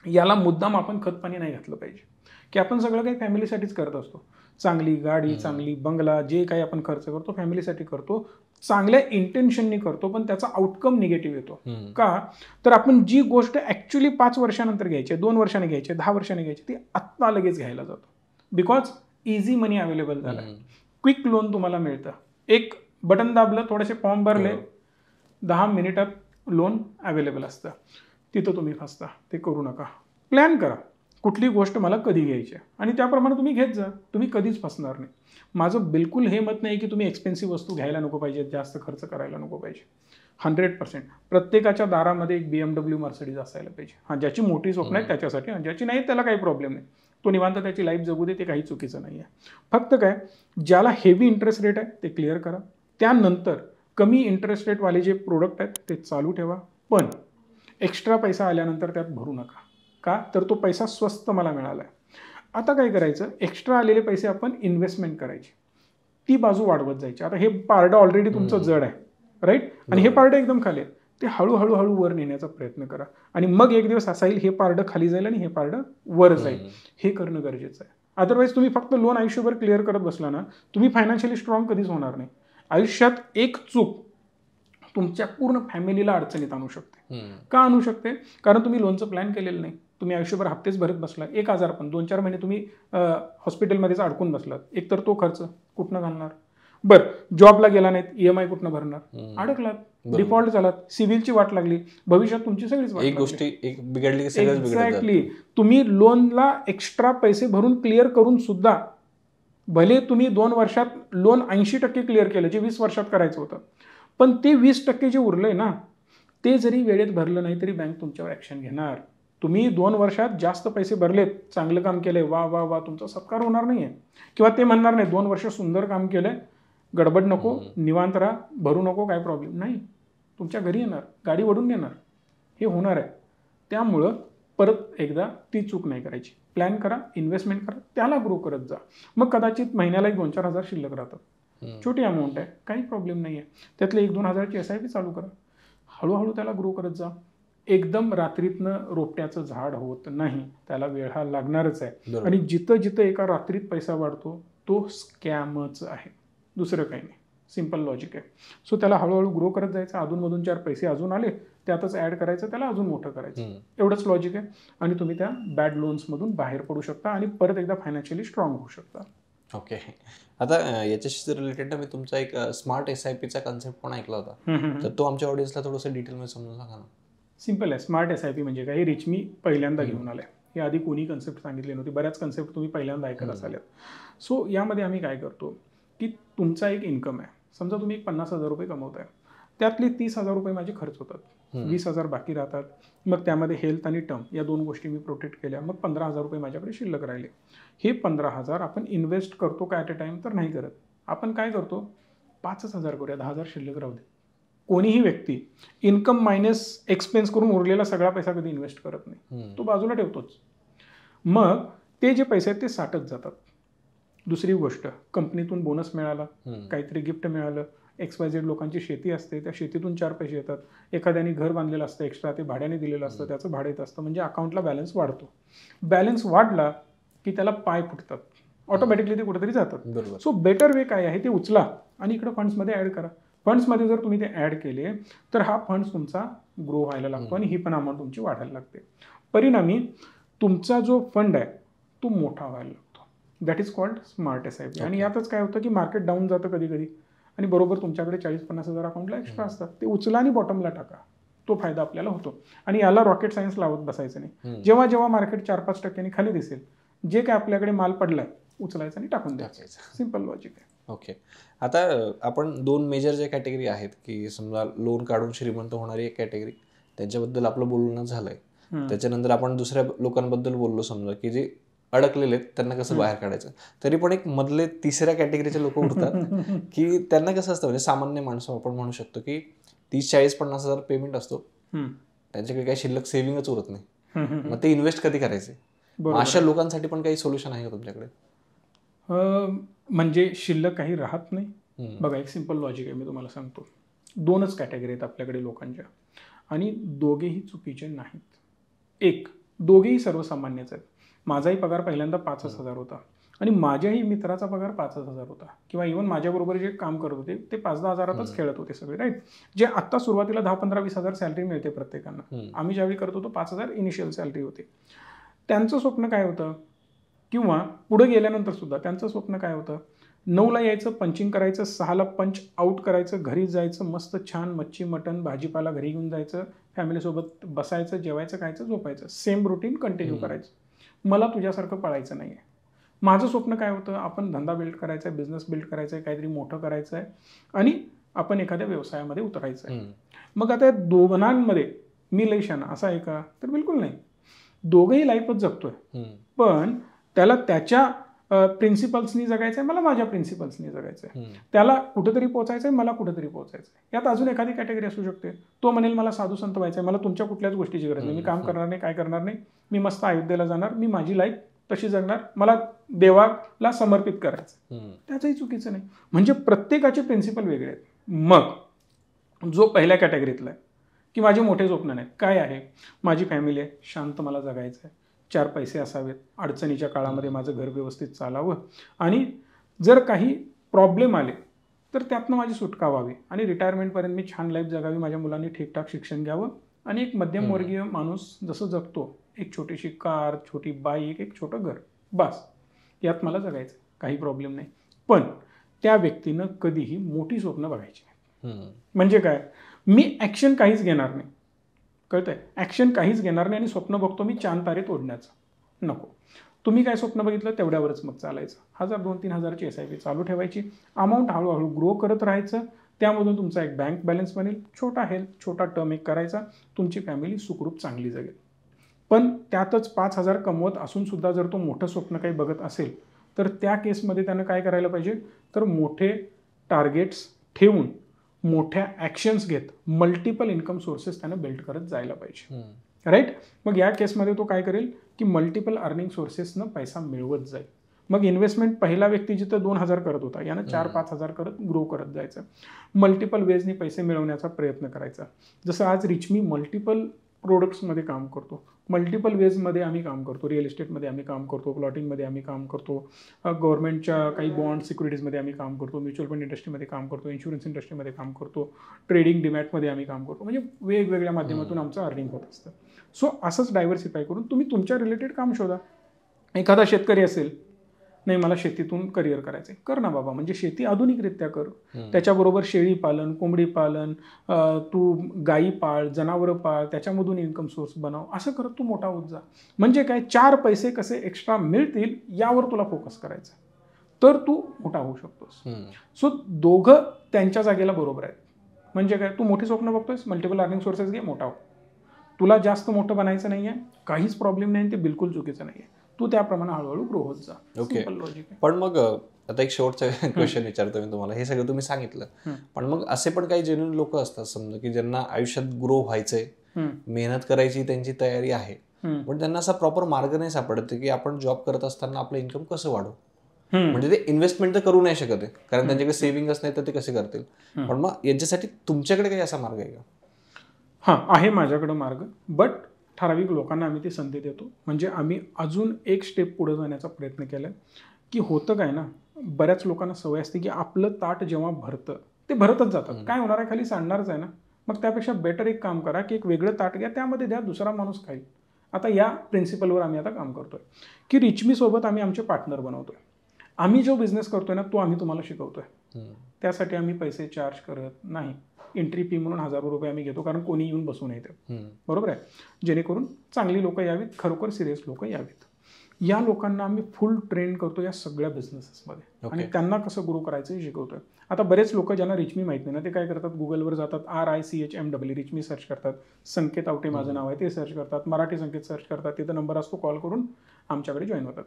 याला मुद्दाम आपण खतपाणी नाही घातलं पाहिजे, की आपण सगळं काही फॅमिलीसाठीच करत असतो. चांगली गाडी, चांगली बंगला, जे काही आपण खर्च करतो फॅमिलीसाठी करतो, चांगल्या इंटेन्शननी करतो, पण त्याचा आउटकम निगेटिव्ह येतो. का? तर आपण जी गोष्ट ॲक्च्युली 5 वर्षानंतर घ्यायची, 2 वर्षांनी घ्यायची, 10 वर्षांनी घ्यायची, ती आत्ता लगेच घ्यायला जातो. बिकॉज इझी मनी अवेलेबल झाला आहे, क्विक लोन तुम्हाला मिळतं. एक बटन दाबलं, थोडेसे फॉर्म भरले, 10 मिनिटात लोन अवेलेबल असतं. तिथं तुम्ही फसता. ते करू नका. प्लॅन करा, कुठली गोष्ट मला कधी घ्यायची आहे आणि त्याप्रमाणे तुम्ही घेत जा. तुम्ही कधीच फसणार नाही. माझं बिलकुल हे मत नाही की तुम्ही एक्सपेन्सिव्ह वस्तू घ्यायला नको पाहिजे, जास्त खर्च करायला नको पाहिजे. 100%. प्रत्येकाच्या दारामध्ये एक BMW मर्सिडीज असायला पाहिजे. हां, ज्याची मोठी स्वप्न आहेत त्याच्यासाठी, ज्याची नाही त्याला काही प्रॉब्लेम नाही, तो निवांत त्याची लाईफ जगू दे, ते काही चुकीचं नाही आहे. फक्त काय, ज्याला हेवी इंटरेस्ट रेट आहे ते क्लिअर करा. त्यानंतर कमी इंटरेस्ट रेटवाले जे प्रोडक्ट आहेत ते चालू ठेवा, पण एक्स्ट्रा पैसा आल्यानंतर त्यात भरू नका. का तर तो पैसा स्वस्त मला मिळाला आहे. आता काय करायचं, एक्स्ट्रा आलेले पैसे आपण इन्व्हेस्टमेंट करायची, ती बाजू वाढवत जायची. आता हे पारडं ऑलरेडी तुमचं जड आहे, राईट, आणि हे पारडं एकदम खाली आहे, ते हळूहळू हळू वर नेण्याचा प्रयत्न करा. आणि मग एक दिवस असा येईल हे पारडं खाली जाईल आणि हे पारडं वर जाईल. हे करणं गरजेचं आहे. अदरवाईज तुम्ही फक्त लोन आयुष्यभर क्लिअर करत बसला ना, तुम्ही फायनान्शियली स्ट्रॉंग कधीच होणार नाही. आयुष्यात एक चूक तुमच्या पूर्ण फॅमिलीला अडचणीत आणू शकते. का आणू शकते? कारण तुम्ही लोनचं प्लॅन केलेलं नाही. तुम्ही आयुष्यभर हप्तेच भरत बसला, एक आजार पण 2-4 महिने तुम्ही हॉस्पिटलमध्येच अडकून बसलात, एक तर तो खर्च कुठनं घालणार? बरं, जॉबला गेला नाहीत, EMI कुठनं भरणार? अडकलात, डिफॉल्ट झालात, सिव्हिलची वाट लागली, भविष्यात तुमची सगळीच वाट लागली. एक बिघडली की सगळंच बिघडतं. एक्झॅक्टली. तुम्ही लोनला एक्स्ट्रा पैसे भरून क्लिअर करून सुद्धा, भले तुम्ही 2 वर्षात लोन 80% क्लिअर केलं जे 20 वर्षात करायचं होतं, पण ते 20% जे उरलंय ना, ते जरी वेळेत भरलं नाही तरी बँक तुमच्यावर ॲक्शन घेणार. तुम्ही 2 वर्षात जास्त पैसे भरलेत, चांगलं काम केलंय, वा वा वा, तुमचा सत्कार होणार नाहीये. किंवा ते म्हणणार नाही 2 वर्ष सुंदर काम केलंय, गडबड नको, निवांत राहा, भरू नको, काय प्रॉब्लेम नाही. तुमच्या घरी येणार, गाडी ओढून नेणार. हे होणार आहे. त्यामुळं परत एकदा ती चूक नाही करायची. प्लॅन करा, इन्व्हेस्टमेंट करा, त्याला ग्रो करत जा. मग कदाचित महिन्याला 2-4 हजार शिल्लक राहतात. छोटी अमाऊंट आहे, काही प्रॉब्लेम नाही आहे. त्यातले 1-2 हजारची SIP चालू करा. हळूहळू त्याला ग्रो करत जा. एकदम रात्रीतनं रोपट्याचं झाड होत नाही, त्याला वेळ हा लागणारच आहे. आणि जिथं जिथं एका रात्रीत पैसा वाढतो तो स्कॅमच आहे, दुसरं काही नाही. सिम्पल लॉजिक आहे. सो त्याला हळूहळू ग्रो करत जायचं. अधूनमधून 4 पैसे अजून आले त्यातच ॲड करायचं, त्याला अजून मोठं करायचं. एवढंच लॉजिक आहे. आणि तुम्ही त्या बॅड लोन्समधून बाहेर पडू शकता आणि परत एकदा फायनान्शियली स्ट्रॉंग होऊ शकता. ओके. आता याच्याशी रिलेटेड मी तुमचा एक स्मार्ट SIPचा कन्सेप्ट पण ऐकला होता, तर तो आमच्या ऑडियन्सला थोडंसं डिटेलमध्ये समजून सांगा ना. सिम्पल आहे. स्मार्ट SIP म्हणजे काय, हे रिच मी पहिल्यांदा घेऊन आले. हे आधी कोणी कन्सेप्ट सांगितले नव्हते. बऱ्याच कन्सेप्ट तुम्ही पहिल्यांदा ऐकत असाल. सो यामध्ये आम्ही काय करतो की तुमचा एक इन्कम आहे. समजा तुम्ही 50,000 रुपये कमवताय, त्यातले 30,000 रुपये माझे खर्च होतात, 20,000 बाकी राहतात. मग त्यामध्ये हेल्थ आणि टर्म या 2 गोष्टी मी प्रोटेक्ट केल्या, मग 15,000 रुपये माझ्याकडे शिल्लक राहिले. हे 15,000 आपण इन्व्हेस्ट करतो का ॲट अ टाइम? तर नाही करत. आपण काय करतो, 5,000 करूया, 10,000 शिल्लक राहू दे. कोणीही व्यक्ती इन्कम मायनस एक्सपेन्स करून उरलेला सगळा पैसा कधी इन्व्हेस्ट करत नाही, तो बाजूला ठेवतोच. मग ते जे पैसे आहेत ते साठत जातात. दुसरी गोष्ट, कंपनीतून बोनस मिळाला, काहीतरी गिफ्ट मिळालं, XYZ लोकांची शेती असते, त्या शेतीतून 4 पैसे येतात. एखाद्याने घर बांधलेलं असतं एक्स्ट्रा, ते भाड्याने दिलेलं असतं, त्याचं भाडं येत असतं, म्हणजे अकाउंटला बॅलन्स वाढतो. बॅलन्स वाढला की त्याला पाय फुटतात, ऑटोमॅटिकली ते कुठेतरी जातात. सो बेटर वे काय आहे, ते उचला आणि इकडे फंड्समध्ये ॲड करा. फंड्समध्ये जर तुम्ही ते ॲड केले तर हा फंड्स तुमचा ग्रो व्हायला लागतो आणि ही पण अमाऊंट तुमची वाढायला लागते. परिणामी तुमचा जो फंड आहे तो मोठा व्हायला लागतो. That is called smart SIP. आणि यातच काय होतं की मार्केट डाऊन जातं कधी कधी आणि बरोबर तुमच्याकडे 40-50 हजार अकाउंटला एक्स्ट्रा असतात, ते उचला आणि बॉटमला टाका. तो फायदा आपल्याला होतो. आणि याला रॉकेट सायन्स लावत बसायचं नाही. जेव्हा जेव्हा मार्केट 4-5% खाली दिसेल, जे काय आपल्याकडे माल पडलाय उचलायचं आणि टाकून द्यायचं. सिम्पल लॉजिक आहे. ओके. आता आपण 2 मेजर ज्या कॅटेगरी आहेत की समजा लोन काढून श्रीमंत होणारी एक कॅटेगरी, त्यांच्याबद्दल आपलं बोलणं झालंय. त्याच्यानंतर आपण दुसऱ्या लोकांबद्दल बोललो, समजा की जे अडकलेले आहेत त्यांना कसं बाहेर काढायचं. तरी पण एक मधले 3ऱ्या कॅटेगरीचे लोक उरतात की त्यांना कसं असतं, म्हणजे सामान्य माणसं आपण म्हणू शकतो की 30-40-50 हजार पेमेंट असतो, त्यांच्याकडे काही शिल्लक सेव्हिंगच उरत नाही, मग ते इन्व्हेस्ट कधी करायचे? अशा लोकांसाठी पण काही सोल्युशन आहे का तुमच्याकडे? म्हणजे शिल्लक काही राहत नाही. बघा, एक सिम्पल लॉजिक आहे, मी तुम्हाला सांगतो. 2च कॅटेगरी आहेत आपल्याकडे लोकांच्या आणि दोघेही चुकीचे नाहीत. एक, दोघेही सर्वसामान्यच आहेत. माझाही पगार पहिल्यांदा 5,000 होता आणि माझ्याही मित्राचा पगार 5,000 होता, किंवा इव्हन माझ्याबरोबर जे काम करत होते ते 5-10 हजारातच खेळत होते सगळे, राईट. जे आत्ता सुरुवातीला 10-15-20 हजार सॅलरी मिळते प्रत्येकांना, आम्ही ज्यावेळी करत होतो 5,000 इनिशियल सॅलरी होती. त्यांचं स्वप्न काय होतं, किंवा पुढे गेल्यानंतर सुद्धा त्यांचं स्वप्न काय होतं, 9ला यायचं, पंचिंग करायचं, 6ला पंच आउट करायचं, घरी जायचं, मस्त छान मच्छी मटण भाजीपाला घरी घेऊन जायचं, फॅमिलीसोबत बसायचं, जेवायचं, खायचं, झोपायचं, सेम रुटीन कंटिन्यू करायचं. मला तुझ्यासारखं पळायचं नाही आहे. माझं स्वप्न काय होतं, आपण धंदा बिल्ड करायचा आहे, बिझनेस बिल्ड करायचा आहे, काहीतरी मोठं करायचं आहे आणि आपण एखाद्या व्यवसायामध्ये उतरायचं आहे. मग आता दोघांमध्ये मी लई शाना असं आहे का? तर बिलकुल नाही. दोघंही लाईफच जगतोय, पण त्याला त्याच्या प्रिन्सिपल्सनी जगायचं आहे, मला माझ्या प्रिन्सिपल्सनी जगायचं आहे. त्याला कुठेतरी पोहोचायचं आहे, मला कुठेतरी पोहोचायचं आहे. यात अजून एखादी कॅटेगरी असू शकते. तो म्हणेल मला साधू संत व्हायचं आहे, मला तुमच्या कुठल्याच गोष्टीची गरज नाही, मी काम करणार नाही, काय करणार नाही, मी मस्त अयोध्येला जाणार, मी माझी लाईफ तशी जगणार, मला देवाला समर्पित करायचं. त्याचंही चुकीचं नाही. म्हणजे प्रत्येकाचे प्रिन्सिपल वेगळे आहेत. मग जो पहिल्या कॅटेगरीतला आहे की माझे मोठे स्वप्न नाहीत, काय आहे, माझी फॅमिली आहे, शांत मला जगायचं आहे, 4 पैसे असावेत, अडचणीच्या काळामध्ये माझं घर व्यवस्थित चालावं, आणि जर काही प्रॉब्लेम आले तर त्यातनं माझी सुटका व्हावी, आणि रिटायरमेंटपर्यंत मी छान लाईफ जगावी, माझ्या मुलांनी ठीकठाक शिक्षण घ्यावं, आणि एक मध्यमवर्गीय माणूस जसं जगतो, एक छोटीशी कार, छोटी बाईक, एक छोटं घर, बस यात मला जगायचं, काही प्रॉब्लेम नाही. पण त्या व्यक्तीनं कधीही मोठी स्वप्न बघायची नाही. म्हणजे काय, मी ॲक्शन काहीच घेणार नाही, कळतंय, ॲक्शन काहीच घेणार नाही, आणि स्वप्न बघतो मी चांद तारे तोडण्याचं, नको. तुम्ही काय स्वप्न बघितलं तेवढ्यावरच मग चालायचं. 1000, 2-3 हजारची SIP चालू ठेवायची, अमाऊंट हळूहळू ग्रो करत राहायचं, त्यामधून तुमचा एक बँक बॅलन्स बनेल, छोटा हेल्थ, छोटा टर्म एक करायचा, तुमची फॅमिली सुखरूप चांगली जगेल. पण त्यातच 5000 कमवत असून सुद्धा जर तो मोठं स्वप्न काही बघत असेल तर त्या केसमध्ये त्यानं काय करायला पाहिजे, तर मोठे टार्गेट्स ठेवून मोठ्या ॲक्शन्स घेत मल्टिपल इन्कम सोर्सेस त्यानं बिल्ड करत जायला पाहिजे. राईट. मग या केसमध्ये तो काय करेल की मल्टिपल अर्निंग सोर्सेसनं पैसा मिळवत जाईल. मग इन्व्हेस्टमेंट पहिला व्यक्ती जिथं 2000 करत होता, यानं 4-5 हजार करत ग्रो करत जायचं. मल्टिपल वेजनी पैसे मिळवण्याचा प्रयत्न करायचा. जसं आज रिचमी मल्टिपल प्रोडक्ट्समध्ये काम करतो, मल्टिपल वेजमध्ये आम्ही काम करतो, रिअल इस्टेटमध्ये आम्ही काम करतो, प्लॉटिंगमध्ये आम्ही काम करतो, गव्हर्नमेंटच्या काही बॉन्ड सिक्युरिटीजमध्ये आम्ही काम करतो, म्युच्युअल फंड इंडस्ट्रीमध्ये काम करतो, इन्शुरन्स इंडस्ट्रीमध्ये काम करतो, ट्रेडिंग डिमॅटमध्ये आम्ही काम करतो. म्हणजे वेगवेगळ्या माध्यमातून आमचं अर्निंग होत असतं. सो असंच डायव्हर्सिफाय करून तुम्ही तुमच्या रिलेटेड काम शोधा. एखादा शेतकरी असेल, नाही मला शेतीतून करिअर करायचं आहे, कर ना बाबा, म्हणजे शेती आधुनिकरित्या कर. त्याच्याबरोबर शेळी पालन, कोंबडी पालन, तू गायी पाळ, जनावरं पाळ, त्याच्यामधून इन्कम सोर्स बनव, असं करत तू मोठा होत जा. म्हणजे काय, 4 पैसे कसे एक्स्ट्रा मिळतील यावर तुला फोकस करायचा, तर तू मोठा होऊ शकतोस. सो दोघं त्यांच्या जागेला बरोबर आहेत. म्हणजे काय, तू मोठी स्वप्न बघतोयस, मल्टिपल अर्निंग सोर्सेस घे, मोठा हो. तुला जास्त मोठं बनायचं नाही आहे, काहीच प्रॉब्लेम नाही, ते बिलकुल चुकीचं नाही आहे. तू त्याप्रमाणे हळूहळू ग्रो होत जा. ओके. पण मग आता एक शेवटचा क्वेश्चन विचारतो मी तुम्हाला. हे सगळं तुम्ही सांगितलं, पण मग असे पण काही जेन्युइन लोक असतात समजा की ज्यांना आयुष्यात ग्रो व्हायचंय, मेहनत करायची त्यांची तयारी आहे, पण त्यांना असा प्रॉपर मार्ग नाही सापडत की आपण जॉब करत असताना आपलं इन्कम कसं वाढवू. म्हणजे ते इन्व्हेस्टमेंट तर करू नाही शकत आहे, कारण त्यांच्याकडे सेव्हिंगच नाही, तर ते कसे करतील. पण मग यांच्यासाठी तुमच्याकडे काही असा मार्ग आहे का? हां, आहे माझ्याकडे मार्ग, बट ठराविक लोकांना आम्ही ती संधी देतो. म्हणजे आम्ही अजून एक स्टेप पुढे जाण्याचा प्रयत्न केला आहे. की होतं काय ना, बऱ्याच लोकांना सवय असते की आपलं ताट जेव्हा भरतं ते भरतच जातं, काय होणार आहे, खाली सांडणारच आहे ना. मग त्यापेक्षा बेटर एक काम करा की एक वेगळं ताट घ्या, त्यामध्ये द्या, दुसरा माणूस खाईल. आता या प्रिन्सिपलवर आम्ही आता काम करतोय की रिचमी सोबत आम्ही आमचे पार्टनर बनवतोय. आम्ही जो बिझनेस करतोय ना तो आम्ही तुम्हाला शिकवतोय. त्यासाठी आम्ही पैसे चार्ज करत नाही. एंट्री फी म्हणून ₹1000 आम्ही घेतो, कारण कोणी येऊन बसून येतं, बरोबर आहे, जेणेकरून चांगली लोक यावीत, खरोखर सिरियस लोक यावीत. या लोकांना आम्ही फुल ट्रेन करतो या सगळ्या बिझनेसेसमध्ये, आणि त्यांना कसं ग्रो करायचं हे शिकवतोय. आता बरेच लोक ज्यांना रिचमी माहिती नाही ना, ते काय करतात, गुगलवर जातात, RICHMW रिचमी सर्च करतात, संकेत आवटे माझं नाव आहे ते सर्च करतात, मराठी संकेत सर्च करतात, तिथं नंबर असतो, कॉल करून आमच्याकडे जॉईन होतात.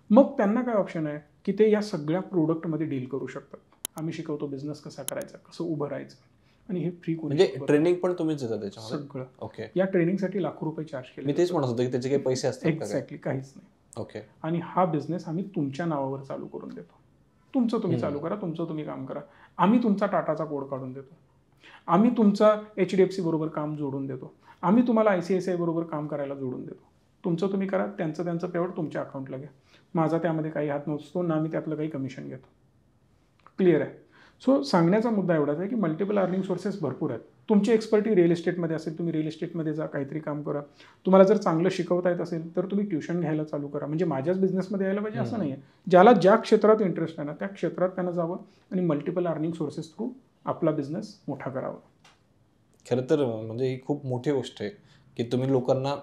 मग त्यांना काय ऑप्शन आहे की ते या सगळ्या प्रोडक्टमध्ये डील करू शकतात. आम्ही शिकवतो बिझनेस कसा करायचा, कसं उभं राहायचं, आणि हे फ्री कोणी, म्हणजे ट्रेनिंग पण तुम्हीच देता त्याच्यामध्ये सगळं. ओके. या ट्रेनिंगसाठी ₹1,00,000 चार्ज केले. मी तेच म्हणत होतो की त्याचे काही पैसे असतात? एक्झॅक्टली, काहीच नाही. ओके. आणि हा बिझनेस आम्ही तुमच्या नावावर चालू करून देतो. तुमचं तुम्ही चालू करा, तुमचं तुम्ही काम करा. आम्ही तुमचा टाटाचा कोड काढून देतो, आम्ही तुमचा HDFC बरोबर काम जोडून देतो, आम्ही तुम्हाला ICICI बरोबर काम करायला जोडून देतो. तुमचं तुम्ही करा, त्यांचं पेमेंट तुमच्या अकाउंटला घ्या. माझा त्यामध्ये काही हात नसतो ना, मी त्यातलं काही कमिशन घेतो. क्लिअर आहे. सो सांगण्याचा मुद्दा एवढाच आहे की मल्टिपल अर्निंग सोर्सेस भरपूर आहेत. तुमची एक्सपर्टी रिअल इस्टेटमध्ये असेल, तुम्ही रिअल इस्टेटमध्ये जा, काहीतरी काम करा. तुम्हाला जर चांगलं शिकवता येत असेल तर तुम्ही ट्युशन घ्यायला चालू करा. म्हणजे माझ्याच बिझनेसमध्ये यायला पाहिजे असं नाही आहे. ज्याला ज्या क्षेत्रात इंटरेस्ट आहे ना त्या क्षेत्रात त्यानं जावं आणि मल्टिपल अर्निंग सोर्सेस थ्रू आपला बिझनेस मोठा करावा. खरं तर म्हणजे ही खूप मोठी गोष्ट आहे की तुम्ही लोकांना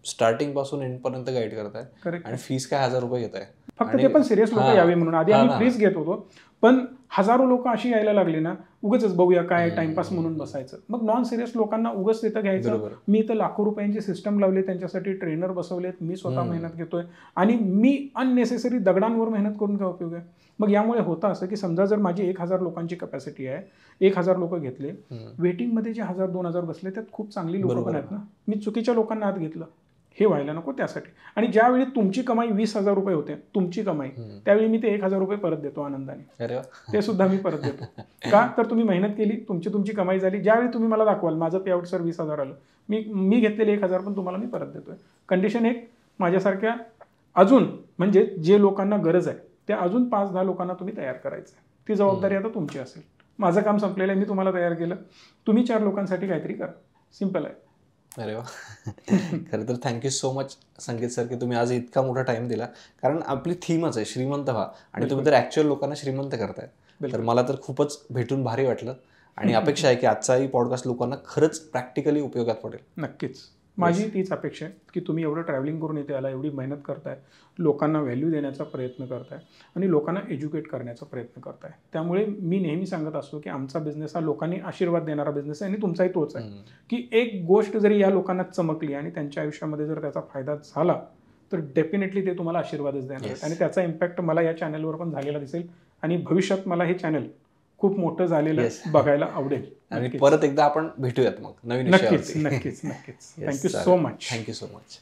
स्टार्टिंग पासून एंडपर्यंत गाईड करताय. आणि फीस काय ₹1000 घेताय, फक्त ते पण सिरियस लोक यावे म्हणून. आधी आम्ही फ्रीज घेत होतो, पण हजारो लोक अशी यायला लागली ना, उगाच बघूया काय टाइमपास म्हणून बसायचं. मग नॉन सिरियस लोकांना उगाच तिथं घ्यायचं. मी इथं लाखो रुपयांची सिस्टम लावली, त्यांच्यासाठी ट्रेनर बसवलेत, मी स्वतः मेहनत घेतोय आणि मी अननेसेसरी दगडांवर मेहनत करून काय उपयोग आहे. मग यामुळे होतं असं की समजा जर माझी 1000 लोकांची कॅपॅसिटी आहे, 1000 लोक घेतले, वेटिंगमध्ये जे 1000-2000 बसले त्यात खूप चांगली लोक पण आहेत ना, मी चुकीच्या लोकांना आत घेतलं. हे व्हायला नको त्यासाठी. आणि ज्यावेळी तुमची कमाई 20,000 रुपये होते, तुमची कमाई, त्यावेळी मी ते 1000 रुपये परत देतो आनंदाने. ते सुद्धा मी परत देतो. का तर तुम्ही मेहनत केली, तुमची कमाई झाली. ज्यावेळी तुम्ही मला दाखवाल माझं पे आउट सर 20,000 आलं, मी घेतलेले 1000 पण तुम्हाला मी परत देतोय. कंडिशन एक, माझ्यासारख्या अजून म्हणजे जे लोकांना गरज आहे त्या अजून 5-10 लोकांना तुम्ही तयार करायचं. ती जबाबदारी आता तुमची असेल. माझं काम संपलेलं आहे, मी तुम्हाला तयार केलं, तुम्ही 4 लोकांसाठी काहीतरी करा. सिम्पल आहे. अरे वा. खरं तर थँक्यू सो मच संकेत सर की तुम्ही आज इतका मोठा टाइम दिला. कारण आपली थीमच आहे श्रीमंत व्हा आणि तुम्ही तर ॲक्च्युअल लोकांना श्रीमंत करताय. तर मला तर खूपच भेटून भारी वाटलं आणि अपेक्षा आहे की आजचाही पॉडकास्ट लोकांना खरंच प्रॅक्टिकली उपयोगात पडेल. नक्कीच माझी तीच अपेक्षा आहे की तुम्ही एवढं ट्रॅव्हलिंग करून इथे आला, एवढी मेहनत करताय, लोकांना व्हॅल्यू देण्याचा प्रयत्न करताय आणि लोकांना एज्युकेट करण्याचा प्रयत्न करताय. त्यामुळे मी नेहमी सांगत असतो की आमचा बिझनेस हा लोकांनी आशीर्वाद देणारा बिझनेस आहे आणि तुमचाही तोच आहे की एक गोष्ट जरी या लोकांना चमकली आणि त्यांच्या आयुष्यामध्ये जर त्याचा फायदा झाला तर डेफिनेटली ते तुम्हाला आशीर्वादच देणार आहेत. आणि त्याचा इम्पॅक्ट मला या चॅनलवर पण झालेला दिसेल आणि भविष्यात मला हे चॅनल खूप मोठं झालेलं बघायला आवडेल. आणि परत एकदा आपण भेटूयात मग नवीन. नक्कीच. Thank you so much. Thank you so much.